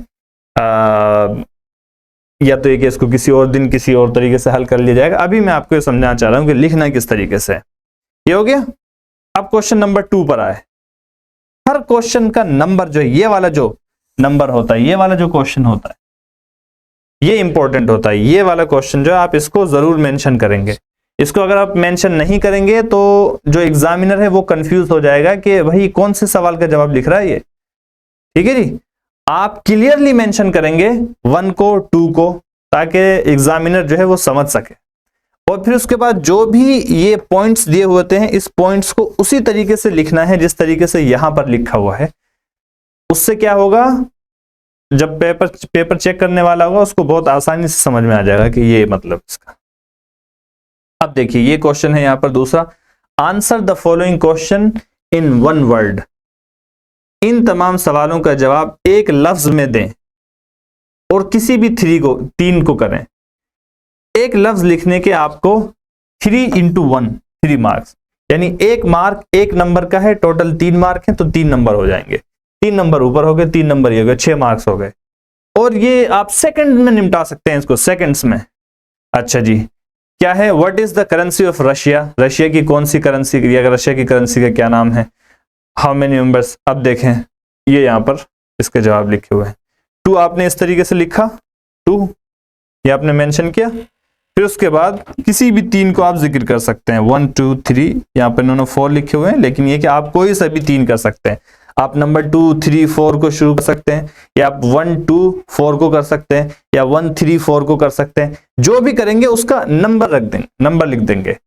या तो ये केस को किसी और दिन किसी और तरीके से हल कर लिया जाएगा। अभी मैं आपको ये समझाना चाह रहा हूं कि लिखना किस तरीके से है। ये हो गया। अब क्वेश्चन नंबर 2 पर आए। हर क्वेश्चन का नंबर जो है, ये वाला जो नंबर होता है, ये वाला जो क्वेश्चन होता है ये इंपॉर्टेंट होता है। ये वाला क्वेश्चन जो है आप इसको जरूर मेंशन करेंगे। इसको अगर आप मेंशन नहीं करेंगे तो जो एग्जामिनर है वो कंफ्यूज हो जाएगा कि भाई कौन से सवाल का जवाब लिख रहा है ये, ठीक है जी। आप क्लियरली मेंशन करेंगे 1 को 2 को, ताकि एग्जामिनर जो है वो समझ सके। और फिर उसके बाद जो भी ये पॉइंट्स दिए होते हैं इस पॉइंट्स को उसी तरीके से लिखना है जिस तरीके से यहां पर लिखा हुआ है। उससे क्या होगा, जब पेपर चेक करने वाला होगा उसको बहुत आसानी से समझ में आ जाएगा कि ये मतलब इसका अब देखिए ये क्वेश्चन है यहां पर दूसरा, answer the following question in one word. इन तमाम सवालों का जवाब एक लफ्ज में दें और किसी भी तीन को करें। एक लफ्ज लिखने के आपको 3 into 1 3 मार्क्स, यानी एक मार्क एक नंबर का है, टोटल 3 मार्क है तो 3 नंबर हो जाएंगे, 3 नंबर ऊपर हो गए, 3 नंबर ये हो गए, 6 मार्क्स हो गए। और ये आप सेकंड में निपटा सकते हैं इसको, सेकंड्स में। अच्छा जी, क्या है, what is the currency of Russia? Russia की कौन सी करेंसी, रशिया की करेंसी का क्या नाम है? How many members? अब देखें ये यहां पर इसके जवाब लिखे हुए हैं। 2 आपने इस तरीके से लिखा, 2 ये आपने मेंशन किया, फिर उसके बाद किसी भी 3 को आप जिक्र कर सकते हैं, 1 2 3, यहाँ पर इन्होंने 4 लिखे हुए हैं, लेकिन ये कि आप कोई सा भी 3 कर सकते हैं। आप नंबर 2 3 4 को शुरू कर सकते हैं, या आप 1 2 4 को कर सकते हैं, या 1 3 4 को कर सकते हैं। जो भी करेंगे उसका नंबर रख देंगे, नंबर लिख देंगे।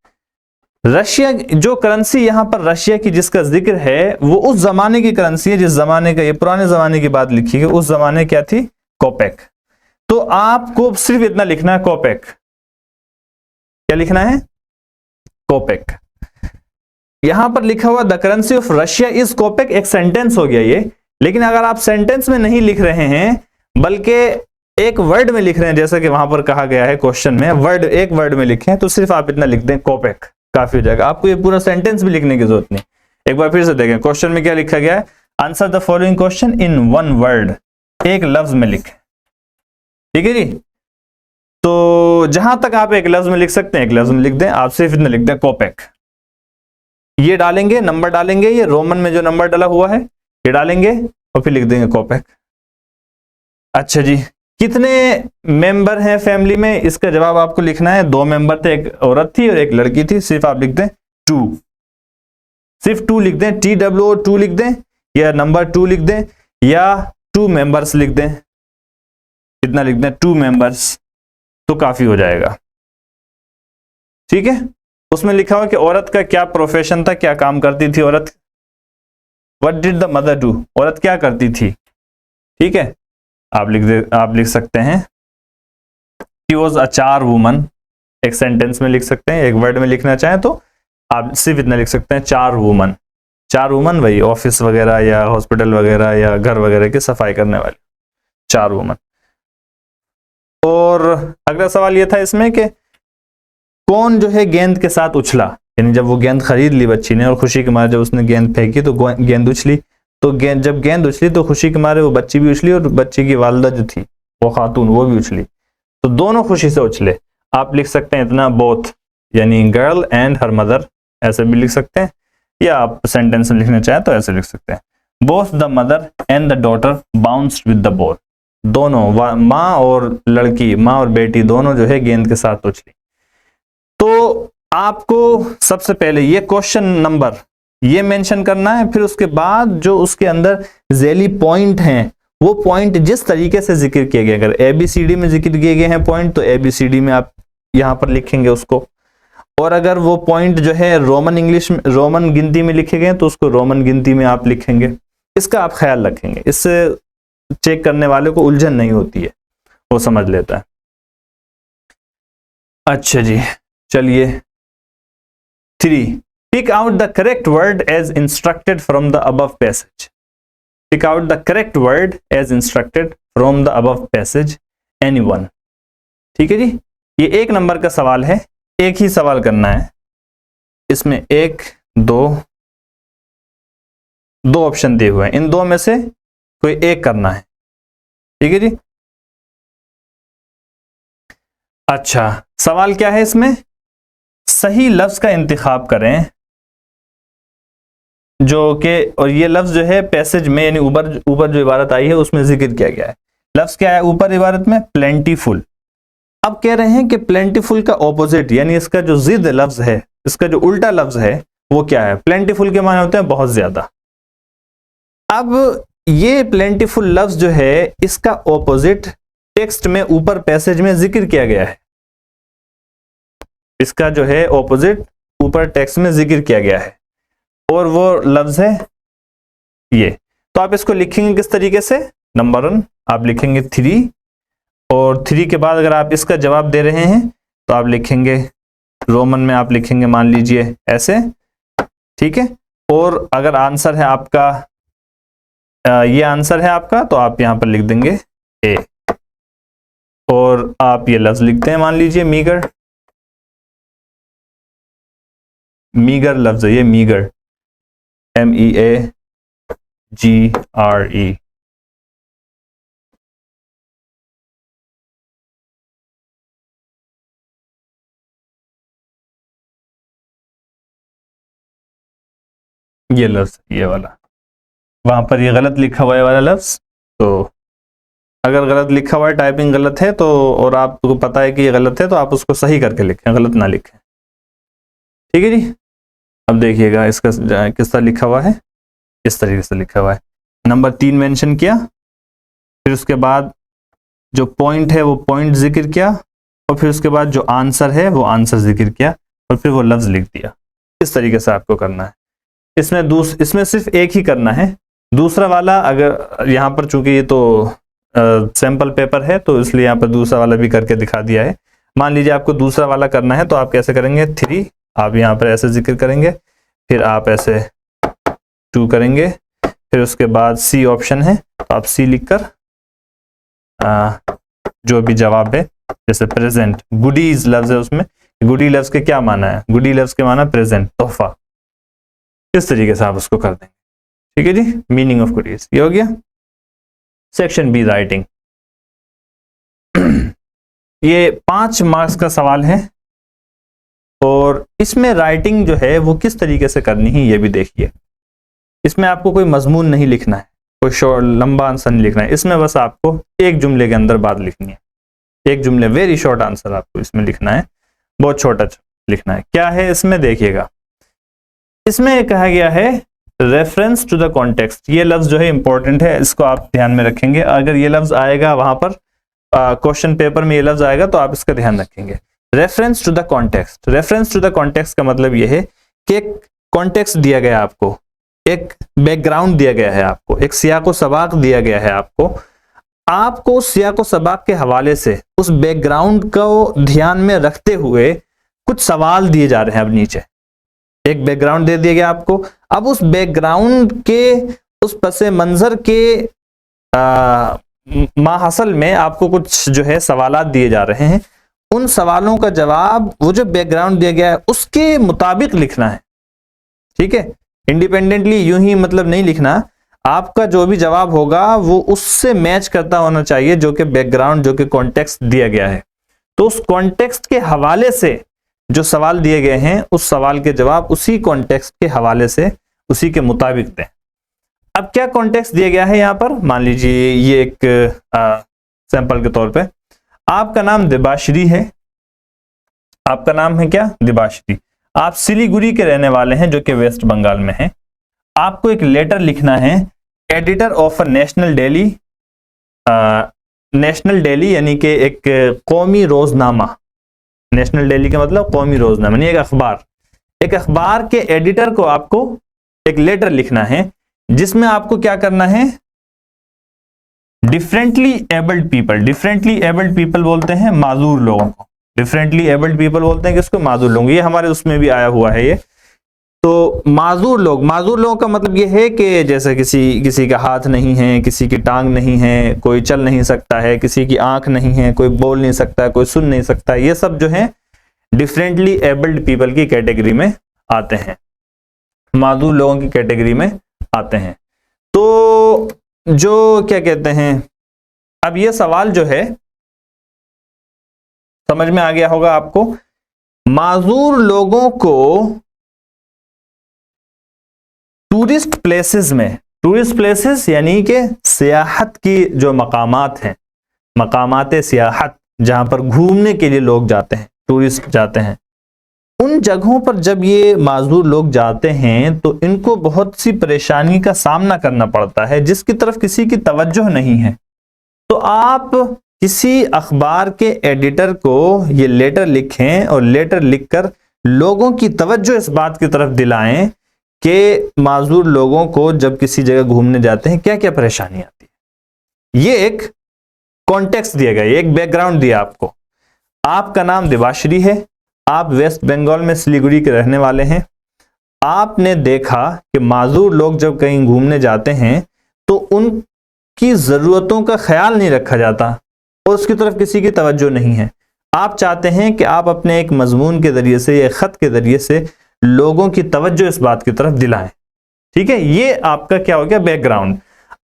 रशिया जो करेंसी यहाँ पर रशिया की जिसका जिक्र है वो उस जमाने की करेंसी है जिस जमाने का, ये पुराने जमाने की बात लिखी है, उस जमाने क्या थी, कोपेक। तो आपको सिर्फ इतना लिखना है, कोपेक। क्या लिखना है, कोपेक। यहां पर लिखा हुआ the currency of Russia is kopek, एक सेंटेंस हो गया ये। लेकिन अगर आप सेंटेंस में नहीं लिख रहे हैं बल्कि एक वर्ड में लिख रहे हैं, जैसा कि वहां पर कहा गया है क्वेश्चन में, वर्ड एक वर्ड में लिखें, तो सिर्फ आप इतना लिख दें, कोपेक, काफी हो जाएगा। आपको ये पूरा सेंटेंस भी लिखने की जरूरत नहीं। एक बार फिर से देखें क्वेश्चन में क्या लिखा गया है, answer the following question in one word, एक लफ्ज में लिखें। ठीक है जी, तो जहां तक आप एक लफ्ज में लिख सकते हैं एक लफ्ज में लिख दें, आप सिर्फ इतना लिख दें, कोपेक। ये डालेंगे, नंबर डालेंगे, ये रोमन में जो नंबर डाला हुआ है ये डालेंगे और फिर लिख देंगे कोपेक। अच्छा जी, कितने मेंबर हैं फैमिली में? इसका जवाब आपको लिखना है, 2 मेंबर थे, एक औरत थी और एक लड़की थी। सिर्फ आप लिख दें 2, सिर्फ 2 लिख दें, TWO 2 लिख दें, या नंबर 2 लिख दें, या 2 मेंबर्स लिख दें, इतना लिख दें 2 मेंबर्स, तो काफी हो जाएगा। ठीक है, उसमें लिखा हुआ कि औरत का क्या प्रोफेशन था, क्या काम करती थी औरत, what did the mother do, औरत क्या करती थी। ठीक है, आप लिख सकते हैं शी वॉज अ चार वुमन, एक सेंटेंस में लिख सकते हैं, एक वर्ड में लिखना चाहें तो आप सिर्फ इतना लिख सकते हैं, 4 वुमन। 4 वुमन वही ऑफिस वगैरह या हॉस्पिटल वगैरह या घर वगैरह की सफाई करने वाली 4 वुमन। और अगला सवाल यह था इसमें कि कौन जो है गेंद के साथ उछला, यानी जब वो गेंद खरीद ली बच्ची ने और खुशी के मारे जब उसने गेंद फेंकी तो गेंद उछली, तो जब गेंद उछली तो खुशी के मारे वो बच्ची भी उछली और बच्ची की वालिदा जो थी वो खातून वो भी उछली, तो दोनों खुशी से उछले। आप लिख सकते हैं इतना बोथ, यानी गर्ल एंड हर मदर, ऐसे भी लिख सकते हैं, या आप सेंटेंस में लिखना चाहें तो ऐसे लिख सकते हैं, both the mother and the daughter bounced with the ball, दोनों माँ और लड़की, माँ और बेटी दोनों जो है गेंद के साथ उछली। तो आपको सबसे पहले ये क्वेश्चन नंबर ये मेंशन करना है, फिर उसके बाद जो उसके अंदर झैली पॉइंट हैं वो पॉइंट जिस तरीके से जिक्र किए गए, अगर ABCD में जिक्र किए गए हैं पॉइंट तो ABCD में आप यहां पर लिखेंगे उसको, और अगर वो पॉइंट जो है रोमन गिनती में लिखे गए तो उसको रोमन गिनती में आप लिखेंगे। इसका आप ख्याल रखेंगे, इससे चेक करने वाले को उलझन नहीं होती है, वो समझ लेता है। अच्छा जी, चलिए 3, pick out the correct word as instructed from the above passage. Pick out the correct word as instructed from the above passage. Anyone. ठीक है जी, ये 1 नंबर का सवाल है, एक ही सवाल करना है, इसमें 1 2 ऑप्शन दिए हुए हैं, इन 2 में से कोई एक करना है। ठीक है जी, अच्छा सवाल क्या है इसमें, सही लफ्ज का इंतखाब करें जो कि, और ये लफ्ज जो है पैसेज में यानी ऊपर जो इबारत आई है उसमें जिक्र किया गया है। लफ्ज क्या है ऊपर इबारत में, प्लेंटीफुल। अब कह रहे हैं कि प्लेंटीफुल का ऑपोजिट यानी इसका जो जिद लफ्ज है, इसका जो उल्टा लफ्ज है वो क्या है। प्लेंटीफुल के माने होते हैं बहुत ज्यादा। अब ये प्लेंटीफुल लफ्ज जो है इसका ऑपोजिट टेक्स्ट में ऊपर पैसेज में जिक्र किया गया है, इसका जो है ऑपोजिट ऊपर टेक्स्ट में जिक्र किया गया है और वो लफ्ज है ये। तो आप इसको लिखेंगे किस तरीके से, नंबर 1 आप लिखेंगे 3 और 3 के बाद अगर आप इसका जवाब दे रहे हैं तो आप लिखेंगे रोमन में आप लिखेंगे मान लीजिए ऐसे, ठीक है। और अगर आंसर है आपका ये आंसर है आपका, तो आप यहां पर लिख देंगे ए। और आप ये लफ्ज लिखते हैं मान लीजिए मीगर, मीगर लफ्ज है ये, मीगर, MEAGRE। ये लफ्ज, ये वाला, वहां पर ये गलत लिखा हुआ है वाला लफ्ज। तो अगर गलत लिखा हुआ है, टाइपिंग गलत है तो, और आपको पता है कि ये गलत है, तो आप उसको सही करके लिखें, गलत ना लिखें, ठीक है जी। अब देखिएगा इसका किस तरह लिखा हुआ है, इस तरीके से लिखा हुआ है। नंबर 3 मेंशन किया, फिर उसके बाद जो पॉइंट है वो पॉइंट जिक्र किया, और फिर उसके बाद जो आंसर है वो आंसर जिक्र किया, और फिर वो लफ्ज लिख दिया। इस तरीके से आपको करना है। इसमें सिर्फ एक ही करना है। दूसरा वाला, अगर यहाँ पर चूंकि ये तो सैंपल पेपर है, तो इसलिए यहाँ पर दूसरा वाला भी करके दिखा दिया है। मान लीजिए आपको दूसरा वाला करना है, तो आप कैसे करेंगे, 3 आप यहाँ पर ऐसे जिक्र करेंगे, फिर आप ऐसे 2 करेंगे, फिर उसके बाद C ऑप्शन है, तो आप C लिखकर जो भी जवाब है, जैसे प्रेजेंट, गुडीज लफ्ज है उसमें, गुडी लफ्ज के क्या माना है, गुडी लफ्ज के माना प्रेजेंट, तोहफा। इस तरीके से आप उसको कर देंगे, ठीक है जी। मीनिंग ऑफ गुडीज ये हो गया। सेक्शन बी राइटिंग, ये 5 मार्क्स का सवाल है, और इसमें राइटिंग जो है वो किस तरीके से करनी है ये भी देखिए। इसमें आपको कोई मजमून नहीं लिखना है, कोई शॉर्ट लंबा आंसर नहीं लिखना है, इसमें बस आपको एक जुमले के अंदर बात लिखनी है, एक जुमले, वेरी शॉर्ट आंसर आपको इसमें लिखना है, बहुत छोटा लिखना है। क्या है इसमें देखिएगा, इसमें कहा गया है रेफरेंस टू द कॉन्टेक्स्ट। ये लफ्ज जो है इंपॉर्टेंट है, इसको आप ध्यान में रखेंगे। अगर ये लफ्ज आएगा वहां पर क्वेश्चन पेपर में, ये लफ्ज आएगा तो आप इसका ध्यान रखेंगे। Reference to the context, reference to the context का मतलब यह है कि एक कॉन्टेक्स्ट दिया गया आपको, एक बैकग्राउंड दिया गया है आपको, एक सियाको सबाक दिया गया है आपको सियाको सबाक के हवाले से उस बैकग्राउंड को ध्यान में रखते हुए कुछ सवाल दिए जा रहे हैं। अब नीचे एक बैकग्राउंड दे दिया गया आपको, अब उस बैकग्राउंड के, उस पसे मंजर के माहसल में आपको कुछ जो है सवालात दिए जा रहे हैं। उन सवालों का जवाब वो जो बैकग्राउंड दिया गया है उसके मुताबिक लिखना है, ठीक है। इंडिपेंडेंटली यूं ही मतलब नहीं लिखना, आपका जो भी जवाब होगा वो उससे मैच करता होना चाहिए जो कि बैकग्राउंड, जो कि कॉन्टेक्स्ट दिया गया है। तो उस कॉन्टेक्स्ट के हवाले से जो सवाल दिए गए हैं, उस सवाल के जवाब उसी कॉन्टेक्स्ट के हवाले से, उसी के मुताबिक दें। अब क्या कॉन्टेक्स्ट दिया गया है यहाँ पर, मान लीजिए ये एक सैंपल के तौर पे, आपका नाम दिबाश्री है, आपका नाम है क्या, दिबाश्री, आप सिलीगुड़ी के रहने वाले हैं जो कि वेस्ट बंगाल में है। आपको एक लेटर लिखना है editor of a national daily, national daily यानी कि एक कौमी रोजनामा, नेशनल डेली का मतलब कौमी रोजनामा यानी एक अखबार, एक अखबार के एडिटर को आपको एक लेटर लिखना है, जिसमें आपको क्या करना है, differently abled people, differently abled people बोलते हैं माजूर लोगों को, डिफरेंटली एबल्ड पीपल बोलते हैं किसको, माजूर लोग। ये हमारे उसमें भी आया हुआ है ये। तो माजूर लोग, माजूर लोगों का मतलब ये है कि जैसे किसी का हाथ नहीं है, किसी की टांग नहीं है, कोई चल नहीं सकता है, किसी की आंख नहीं है, कोई बोल नहीं सकता है, कोई सुन नहीं सकता है, ये सब जो है डिफरेंटली एबल्ड पीपल की कैटेगरी में आते हैं, माजूर लोगों की कैटेगरी में आते हैं। तो जो क्या कहते हैं, अब ये सवाल जो है समझ में आ गया होगा आपको, माजूर लोगों को टूरिस्ट प्लेसेस में, टूरिस्ट प्लेसेस यानी कि सियाहत की जो मकामात हैं, मकामात सियाहत जहां पर घूमने के लिए लोग जाते हैं, टूरिस्ट जाते हैं, उन जगहों पर जब ये माजूर लोग जाते हैं तो इनको बहुत सी परेशानी का सामना करना पड़ता है जिसकी तरफ किसी की तवज्जो नहीं है। तो आप किसी अखबार के एडिटर को ये लेटर लिखें और लेटर लिखकर लोगों की तवज्जो इस बात की तरफ दिलाएं कि माजूर लोगों को जब किसी जगह घूमने जाते हैं क्या क्या परेशानी आती है। ये एक कॉन्टेक्स्ट दिया गया, एक बैकग्राउंड दिया आपको। आपका नाम दिबाश्री है, आप वेस्ट बंगाल में सिलीगुड़ी के रहने वाले हैं, आपने देखा कि माजूर लोग जब कहीं घूमने जाते हैं तो उनकी ज़रूरतों का ख्याल नहीं रखा जाता और उसकी तरफ किसी की तवज्जो नहीं है। आप चाहते हैं कि आप अपने एक मजमून के ज़रिए से या ख़त के ज़रिए से लोगों की तवज्जो इस बात की तरफ दिलाएं। ठीक है, ये आपका क्या हो गया बैकग्राउंड।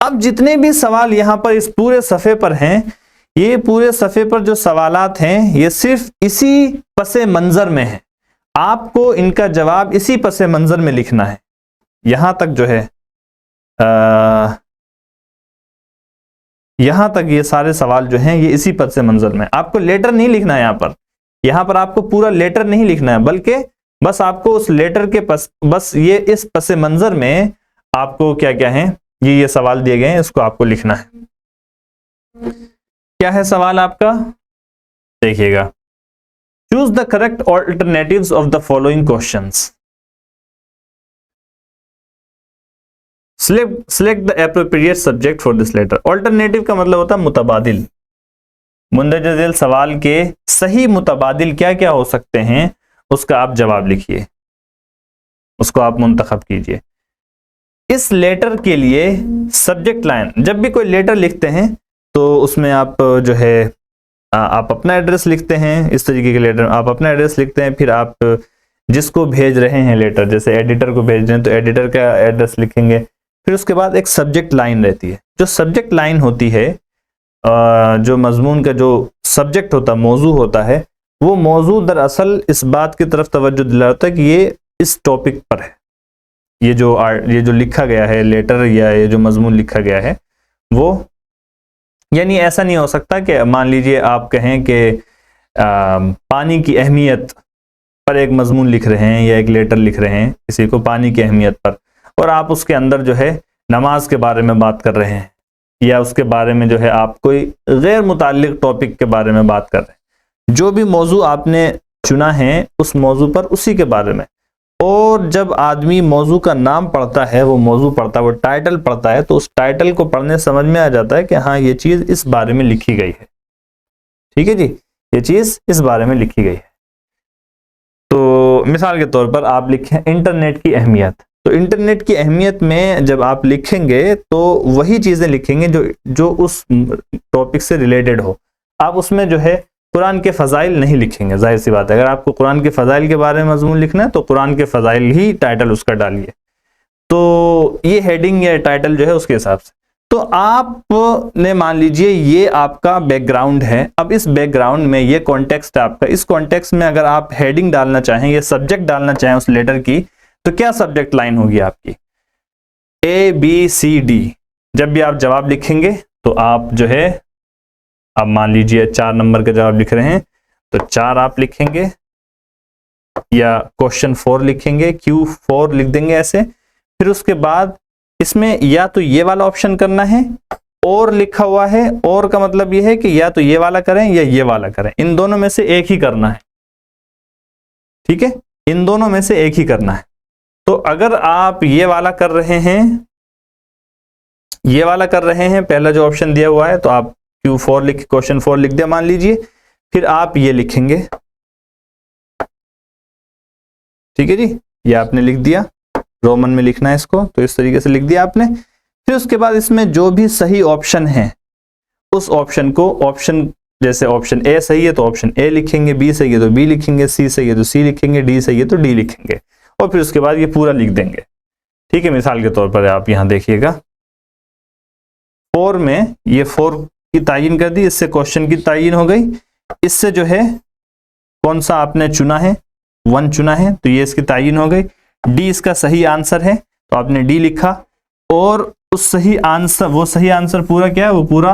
अब जितने भी सवाल यहाँ पर इस पूरे सफ़े पर हैं, ये पूरे सफ़े पर जो सवालात हैं ये सिर्फ इसी पसे मंज़र में है। आपको इनका जवाब इसी पसे मंज़र में लिखना है। यहाँ तक जो है यहाँ तक ये सारे सवाल जो हैं ये इसी पसे मंज़र में। आपको लेटर नहीं लिखना है यहाँ पर आपको पूरा लेटर नहीं लिखना है, बल्कि बस आपको उस लेटर के बस ये इस पसे मंज़र में आपको क्या क्या है ये सवाल दिए गए हैं, इसको आपको लिखना है। क्या है सवाल आपका, देखिएगा। Choose the correct alternatives of the following questions. Select the appropriate subject for this letter. Alternative का मतलब होता है मुतबादिल। मुंदरज झेल सवाल के सही मुतबादिल क्या क्या हो सकते हैं उसका आप जवाब लिखिए, उसको आप मुंतखब कीजिए। इस लेटर के लिए सब्जेक्ट लाइन, जब भी कोई लेटर लिखते हैं तो उसमें आप जो है आप अपना एड्रेस लिखते हैं। इस तरीके के लेटर आप अपना एड्रेस लिखते हैं, फिर आप जिसको भेज रहे हैं लेटर, जैसे एडिटर को भेज रहे हैं तो एडिटर का एड्रेस लिखेंगे। फिर उसके बाद एक सब्जेक्ट लाइन रहती है। जो सब्जेक्ट लाइन होती है, जो मजमून का जो सब्जेक्ट होता है, मौजू होता है, वो मौजू दरअसल इस बात की तरफ तवज्जो दिलाता है कि ये इस टॉपिक पर है। ये जो लिखा गया है लेटर या ये जो मजमून लिखा गया है वो, यानी ऐसा नहीं हो सकता कि मान लीजिए आप कहें कि पानी की अहमियत पर एक मजमून लिख रहे हैं या एक लेटर लिख रहे हैं किसी को पानी की अहमियत पर, और आप उसके अंदर जो है नमाज के बारे में बात कर रहे हैं या उसके बारे में जो है आप कोई गैर मुताल्लिक टॉपिक के बारे में बात कर रहे हैं। जो भी मौजू आपने चुना है उस मौजू पर उसी के बारे में, और जब आदमी मौजू का नाम पढ़ता है, वो मौजू पढ़ता है, वो टाइटल पढ़ता है, तो उस टाइटल को पढ़ने समझ में आ जाता है कि हाँ ये चीज़ इस बारे में लिखी गई है। ठीक है जी, ये चीज़ इस बारे में लिखी गई है। तो मिसाल के तौर पर आप लिखें इंटरनेट की अहमियत, तो इंटरनेट की अहमियत में जब आप लिखेंगे तो वही चीज़ें लिखेंगे जो उस टॉपिक से रिलेटेड हो। आप उसमें जो है कुरान के फ़ज़ाइल नहीं लिखेंगे, जाहिर सी बात है। अगर आपको कुरान के फ़ज़ाइल के बारे में मज़मून लिखना है तो कुरान के फ़ज़ाइल ही टाइटल उसका डालिए। तो ये हेडिंग या टाइटल जो है उसके हिसाब से। तो आपने मान लीजिए ये आपका बैकग्राउंड है। अब इस बैकग्राउंड में ये कॉन्टेक्स्ट है आपका। इस कॉन्टेक्स्ट में अगर आप हेडिंग डालना चाहें या सब्जेक्ट डालना चाहें उस लेटर की, तो क्या सब्जेक्ट लाइन होगी आपकी, ABCD। जब भी आप जवाब लिखेंगे तो आप जो है, अब मान लीजिए 4 नंबर का जवाब लिख रहे हैं तो 4 आप लिखेंगे, या क्वेश्चन 4 लिखेंगे, Q4 लिख देंगे ऐसे। फिर उसके बाद इसमें या तो ये वाला ऑप्शन करना है, और लिखा हुआ है, और का मतलब ये है कि या तो ये वाला करें या ये वाला करें, इन दोनों में से एक ही करना है। ठीक है, इन दोनों में से एक ही करना है। तो अगर आप ये वाला कर रहे हैं, ये वाला कर रहे हैं, पहला जो ऑप्शन दिया हुआ है, तो आप Q4 लिख, क्वेश्चन 4 लिख दिया मान लीजिए। फिर आप ये लिखेंगे, ठीक है जी, ये आपने लिख दिया, रोमन में लिखना है इसको, तो इस तरीके से लिख दिया आपने। फिर उसके बाद इसमें जो भी सही ऑप्शन है उस ऑप्शन को, ऑप्शन जैसे ऑप्शन A सही है तो ऑप्शन A लिखेंगे, B सही है तो B लिखेंगे, C सही है तो C लिखेंगे, D सही है तो D लिखेंगे, और फिर उसके बाद ये पूरा लिख देंगे। ठीक है, मिसाल के तौर पर आप यहां देखिएगा 4 में ये 4 की तायीन कर दी, इससे क्वेश्चन की तायीन हो गई। इससे जो है कौन सा आपने चुना है, 1 चुना है, तो ये इसकी तायीन हो गई। डी इसका सही आंसर है तो आपने डी लिखा, और उस सही आंसर, वो सही आंसर पूरा क्या है, वो पूरा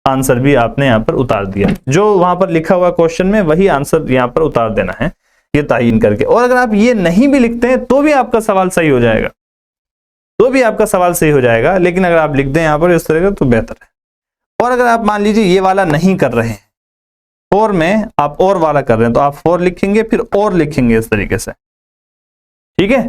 आंसर भी आपने यहाँ पर उतार दिया। जो वहां पर लिखा हुआ क्वेश्चन में वही आंसर यहाँ पर उतार देना है, ये तायीन करके। और अगर आप ये नहीं भी लिखते हैं तो भी आपका सवाल सही हो जाएगा, तो भी आपका सवाल सही हो जाएगा, लेकिन अगर आप लिख दें यहाँ पर इस तरह का तो बेहतर है। और अगर आप मान लीजिए ये वाला नहीं कर रहे हैं, 4 में आप और वाला कर रहे हैं, तो आप 4 लिखेंगे, फिर और लिखेंगे इस तरीके से। ठीक है,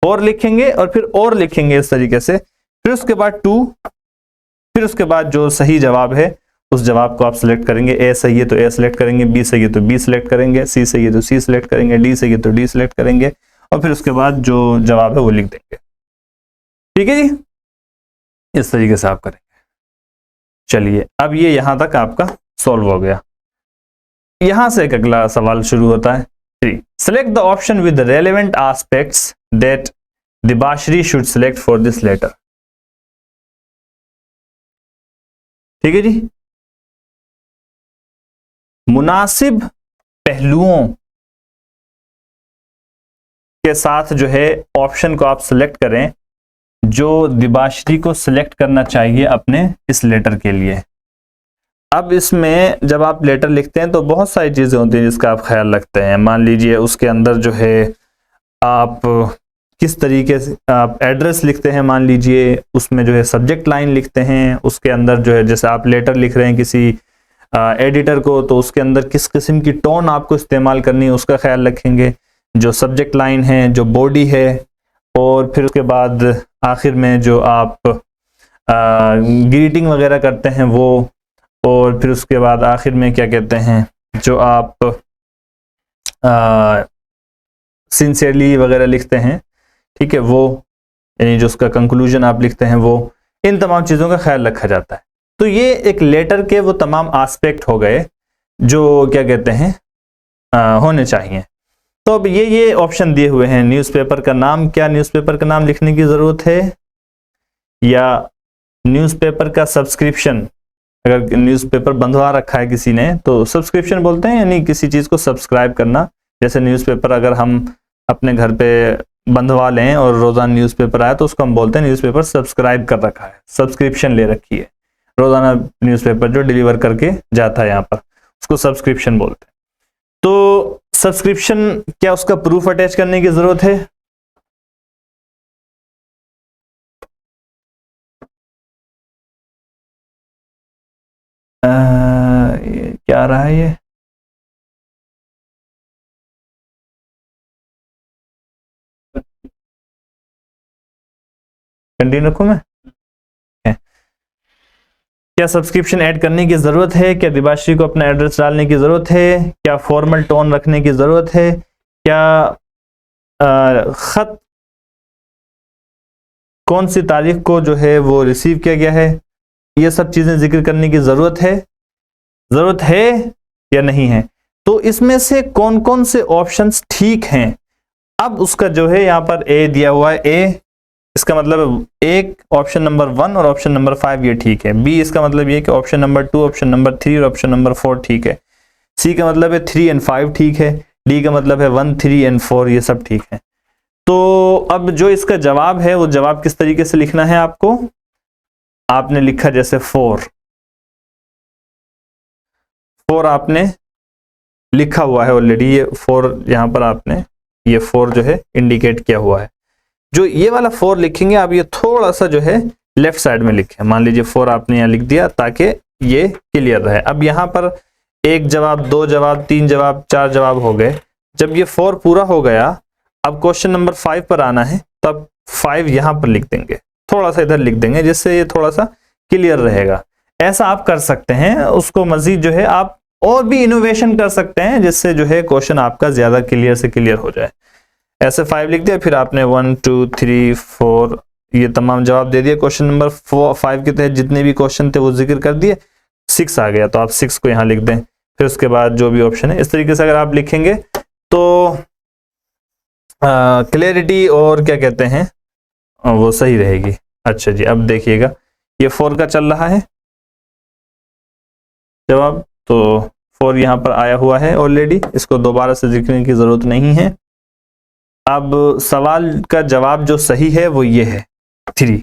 4 लिखेंगे और फिर और लिखेंगे इस तरीके से। फिर उसके बाद 2, फिर उसके बाद जो सही जवाब है उस जवाब को आप सिलेक्ट करेंगे। ए सही है तो ए सिलेक्ट करेंगे, बी सही है तो बी सिलेक्ट करेंगे, सी सही है तो सी सिलेक्ट करेंगे, डी सही है तो डी सिलेक्ट करेंगे और फिर उसके बाद जो जवाब है वो लिख देंगे। ठीक है जी, इस तरीके से आप करेंगे। चलिए अब ये यहां तक आपका सॉल्व हो गया। यहां से एक अगला सवाल शुरू होता है। Select the option with relevant aspects that Dibashree should select for this letter. ठीक है जी, मुनासिब पहलुओं के साथ जो है ऑप्शन को आप सिलेक्ट करें जो दिबाश्री को सिलेक्ट करना चाहिए अपने इस लेटर के लिए। अब इसमें जब आप लेटर लिखते हैं तो बहुत सारी चीजें होती हैं जिसका आप ख्याल रखते हैं। मान लीजिए उसके अंदर जो है आप किस तरीके से आप एड्रेस लिखते हैं, मान लीजिए उसमें जो है सब्जेक्ट लाइन लिखते हैं, उसके अंदर जो है जैसे आप लेटर लिख रहे हैं किसी एडिटर को तो उसके अंदर किस किस्म की टोन आपको इस्तेमाल करनी है उसका ख्याल रखेंगे, जो सब्जेक्ट लाइन है, जो बॉडी है, और फिर उसके बाद आखिर में जो आप ग्रीटिंग वगैरह करते हैं वो, और फिर उसके बाद आखिर में क्या कहते हैं जो आप सिंसियरली वगैरह लिखते हैं, ठीक है, वो यानी जो उसका कंक्लूजन आप लिखते हैं वो, इन तमाम चीज़ों का ख्याल रखा जाता है। तो ये एक लेटर के वो तमाम एस्पेक्ट हो गए जो क्या कहते हैं होने चाहिए। तो अब ये ऑप्शन दिए हुए हैं। न्यूज़पेपर का नाम, क्या न्यूज़पेपर का नाम लिखने की ज़रूरत है, या न्यूज़पेपर का सब्सक्रिप्शन, अगर न्यूज़पेपर बंधवा रखा है किसी ने तो सब्सक्रिप्शन बोलते हैं, यानी किसी चीज़ को सब्सक्राइब करना। जैसे न्यूज़पेपर अगर हम अपने घर पे बंधवा लें और रोज़ाना न्यूज़पेपर आया तो उसको हम बोलते हैं न्यूज़पेपर सब्सक्राइब कर रखा है, सब्सक्रिप्शन ले रखी है, रोज़ाना न्यूज़पेपर जो डिलीवर करके जाता है यहाँ पर उसको सब्सक्रिप्शन बोलते हैं। तो सब्सक्रिप्शन, क्या उसका प्रूफ अटैच करने की ज़रूरत है? क्या आ रहा है ये? कंटिन्यू रखूं मैं? क्या सब्सक्रिप्शन ऐड करने की ज़रूरत है? क्या दिबाश्री को अपना एड्रेस डालने की ज़रूरत है? क्या फॉर्मल टोन रखने की ज़रूरत है? क्या ख़त कौन सी तारीख को जो है वो रिसीव किया गया है? ये सब चीज़ें जिक्र करने की ज़रूरत है या नहीं है? तो इसमें से कौन कौन से ऑप्शंस ठीक हैं? अब उसका जो है यहाँ पर ए दिया हुआ है, ए इसका मतलब एक ऑप्शन नंबर 1 और ऑप्शन नंबर 5 ये ठीक है। बी इसका मतलब ये कि ऑप्शन नंबर 2, ऑप्शन नंबर 3 और ऑप्शन नंबर 4 ठीक है। सी का मतलब है 3 और 5 ठीक है। डी का मतलब है 1, 3 और 4 ये सब ठीक है। तो अब जो इसका जवाब है वो जवाब किस तरीके से लिखना है आपको? आपने लिखा जैसे 4 आपने लिखा हुआ है ऑलरेडी, ये 4 यहाँ पर आपने ये 4 जो है इंडिकेट किया हुआ है। जो ये वाला 4 लिखेंगे आप, ये थोड़ा सा जो है लेफ्ट साइड में लिखें। मान लीजिए 4 आपने यहाँ लिख दिया ताकि ये क्लियर रहे। अब यहाँ पर 1 जवाब, 2 जवाब, 3 जवाब, 4 जवाब हो गए। जब ये 4 पूरा हो गया, अब क्वेश्चन नंबर 5 पर आना है, तब 5 यहाँ पर लिख देंगे, थोड़ा सा इधर लिख देंगे जिससे ये थोड़ा सा क्लियर रहेगा। ऐसा आप कर सकते हैं। उसको मजीद जो है आप और भी इनोवेशन कर सकते हैं जिससे जो है क्वेश्चन आपका ज्यादा क्लियर से क्लियर हो जाए। ऐसे 5 लिख दिया, फिर आपने 1, 2, 3, 4 ये तमाम जवाब दे दिए। क्वेश्चन नंबर 5 के तहत जितने भी क्वेश्चन थे वो जिक्र कर दिए। 6 आ गया तो आप 6 को यहाँ लिख दें। फिर उसके बाद जो भी ऑप्शन है, इस तरीके से अगर आप लिखेंगे तो क्लियरिटी और क्या कहते हैं वो सही रहेगी। अच्छा जी, अब देखिएगा ये 4 का चल रहा है जवाब, तो 4 यहाँ पर आया हुआ है ऑलरेडी, इसको दोबारा से लिखने की जरूरत नहीं है। अब सवाल का जवाब जो सही है वो ये है 3।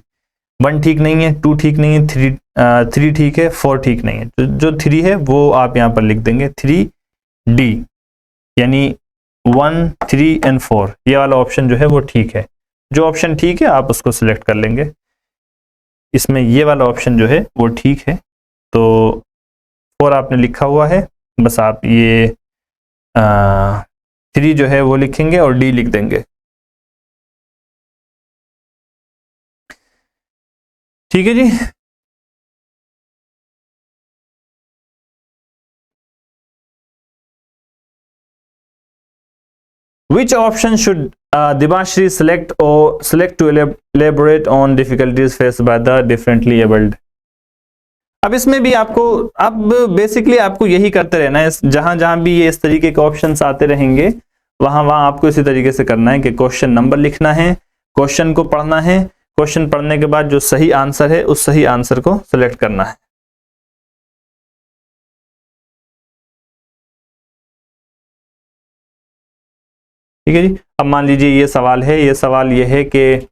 1 ठीक नहीं है, 2 ठीक नहीं है, 3 ठीक है, 4 ठीक नहीं है। जो 3 है वो आप यहाँ पर लिख देंगे 3D, यानी 1, 3 और 4 ये वाला ऑप्शन जो है वो ठीक है। जो ऑप्शन ठीक है आप उसको सिलेक्ट कर लेंगे। इसमें ये वाला ऑप्शन जो है वो ठीक है, तो 4 आपने लिखा हुआ है, बस आप ये 3 जो है वो लिखेंगे और डी लिख देंगे। ठीक है जी। Which option should Debashri select to elaborate on difficulties faced by the differently abled? अब इसमें भी आपको, अब बेसिकली आपको यही करते रहना है, जहां जहां भी ये इस तरीके के ऑप्शंस आते रहेंगे वहां वहां आपको इसी तरीके से करना है कि क्वेश्चन नंबर लिखना है, क्वेश्चन को पढ़ना है, क्वेश्चन पढ़ने के बाद जो सही आंसर है उस सही आंसर को सिलेक्ट करना है। ठीक है जी। अब मान लीजिए ये सवाल है, ये सवाल ये है कि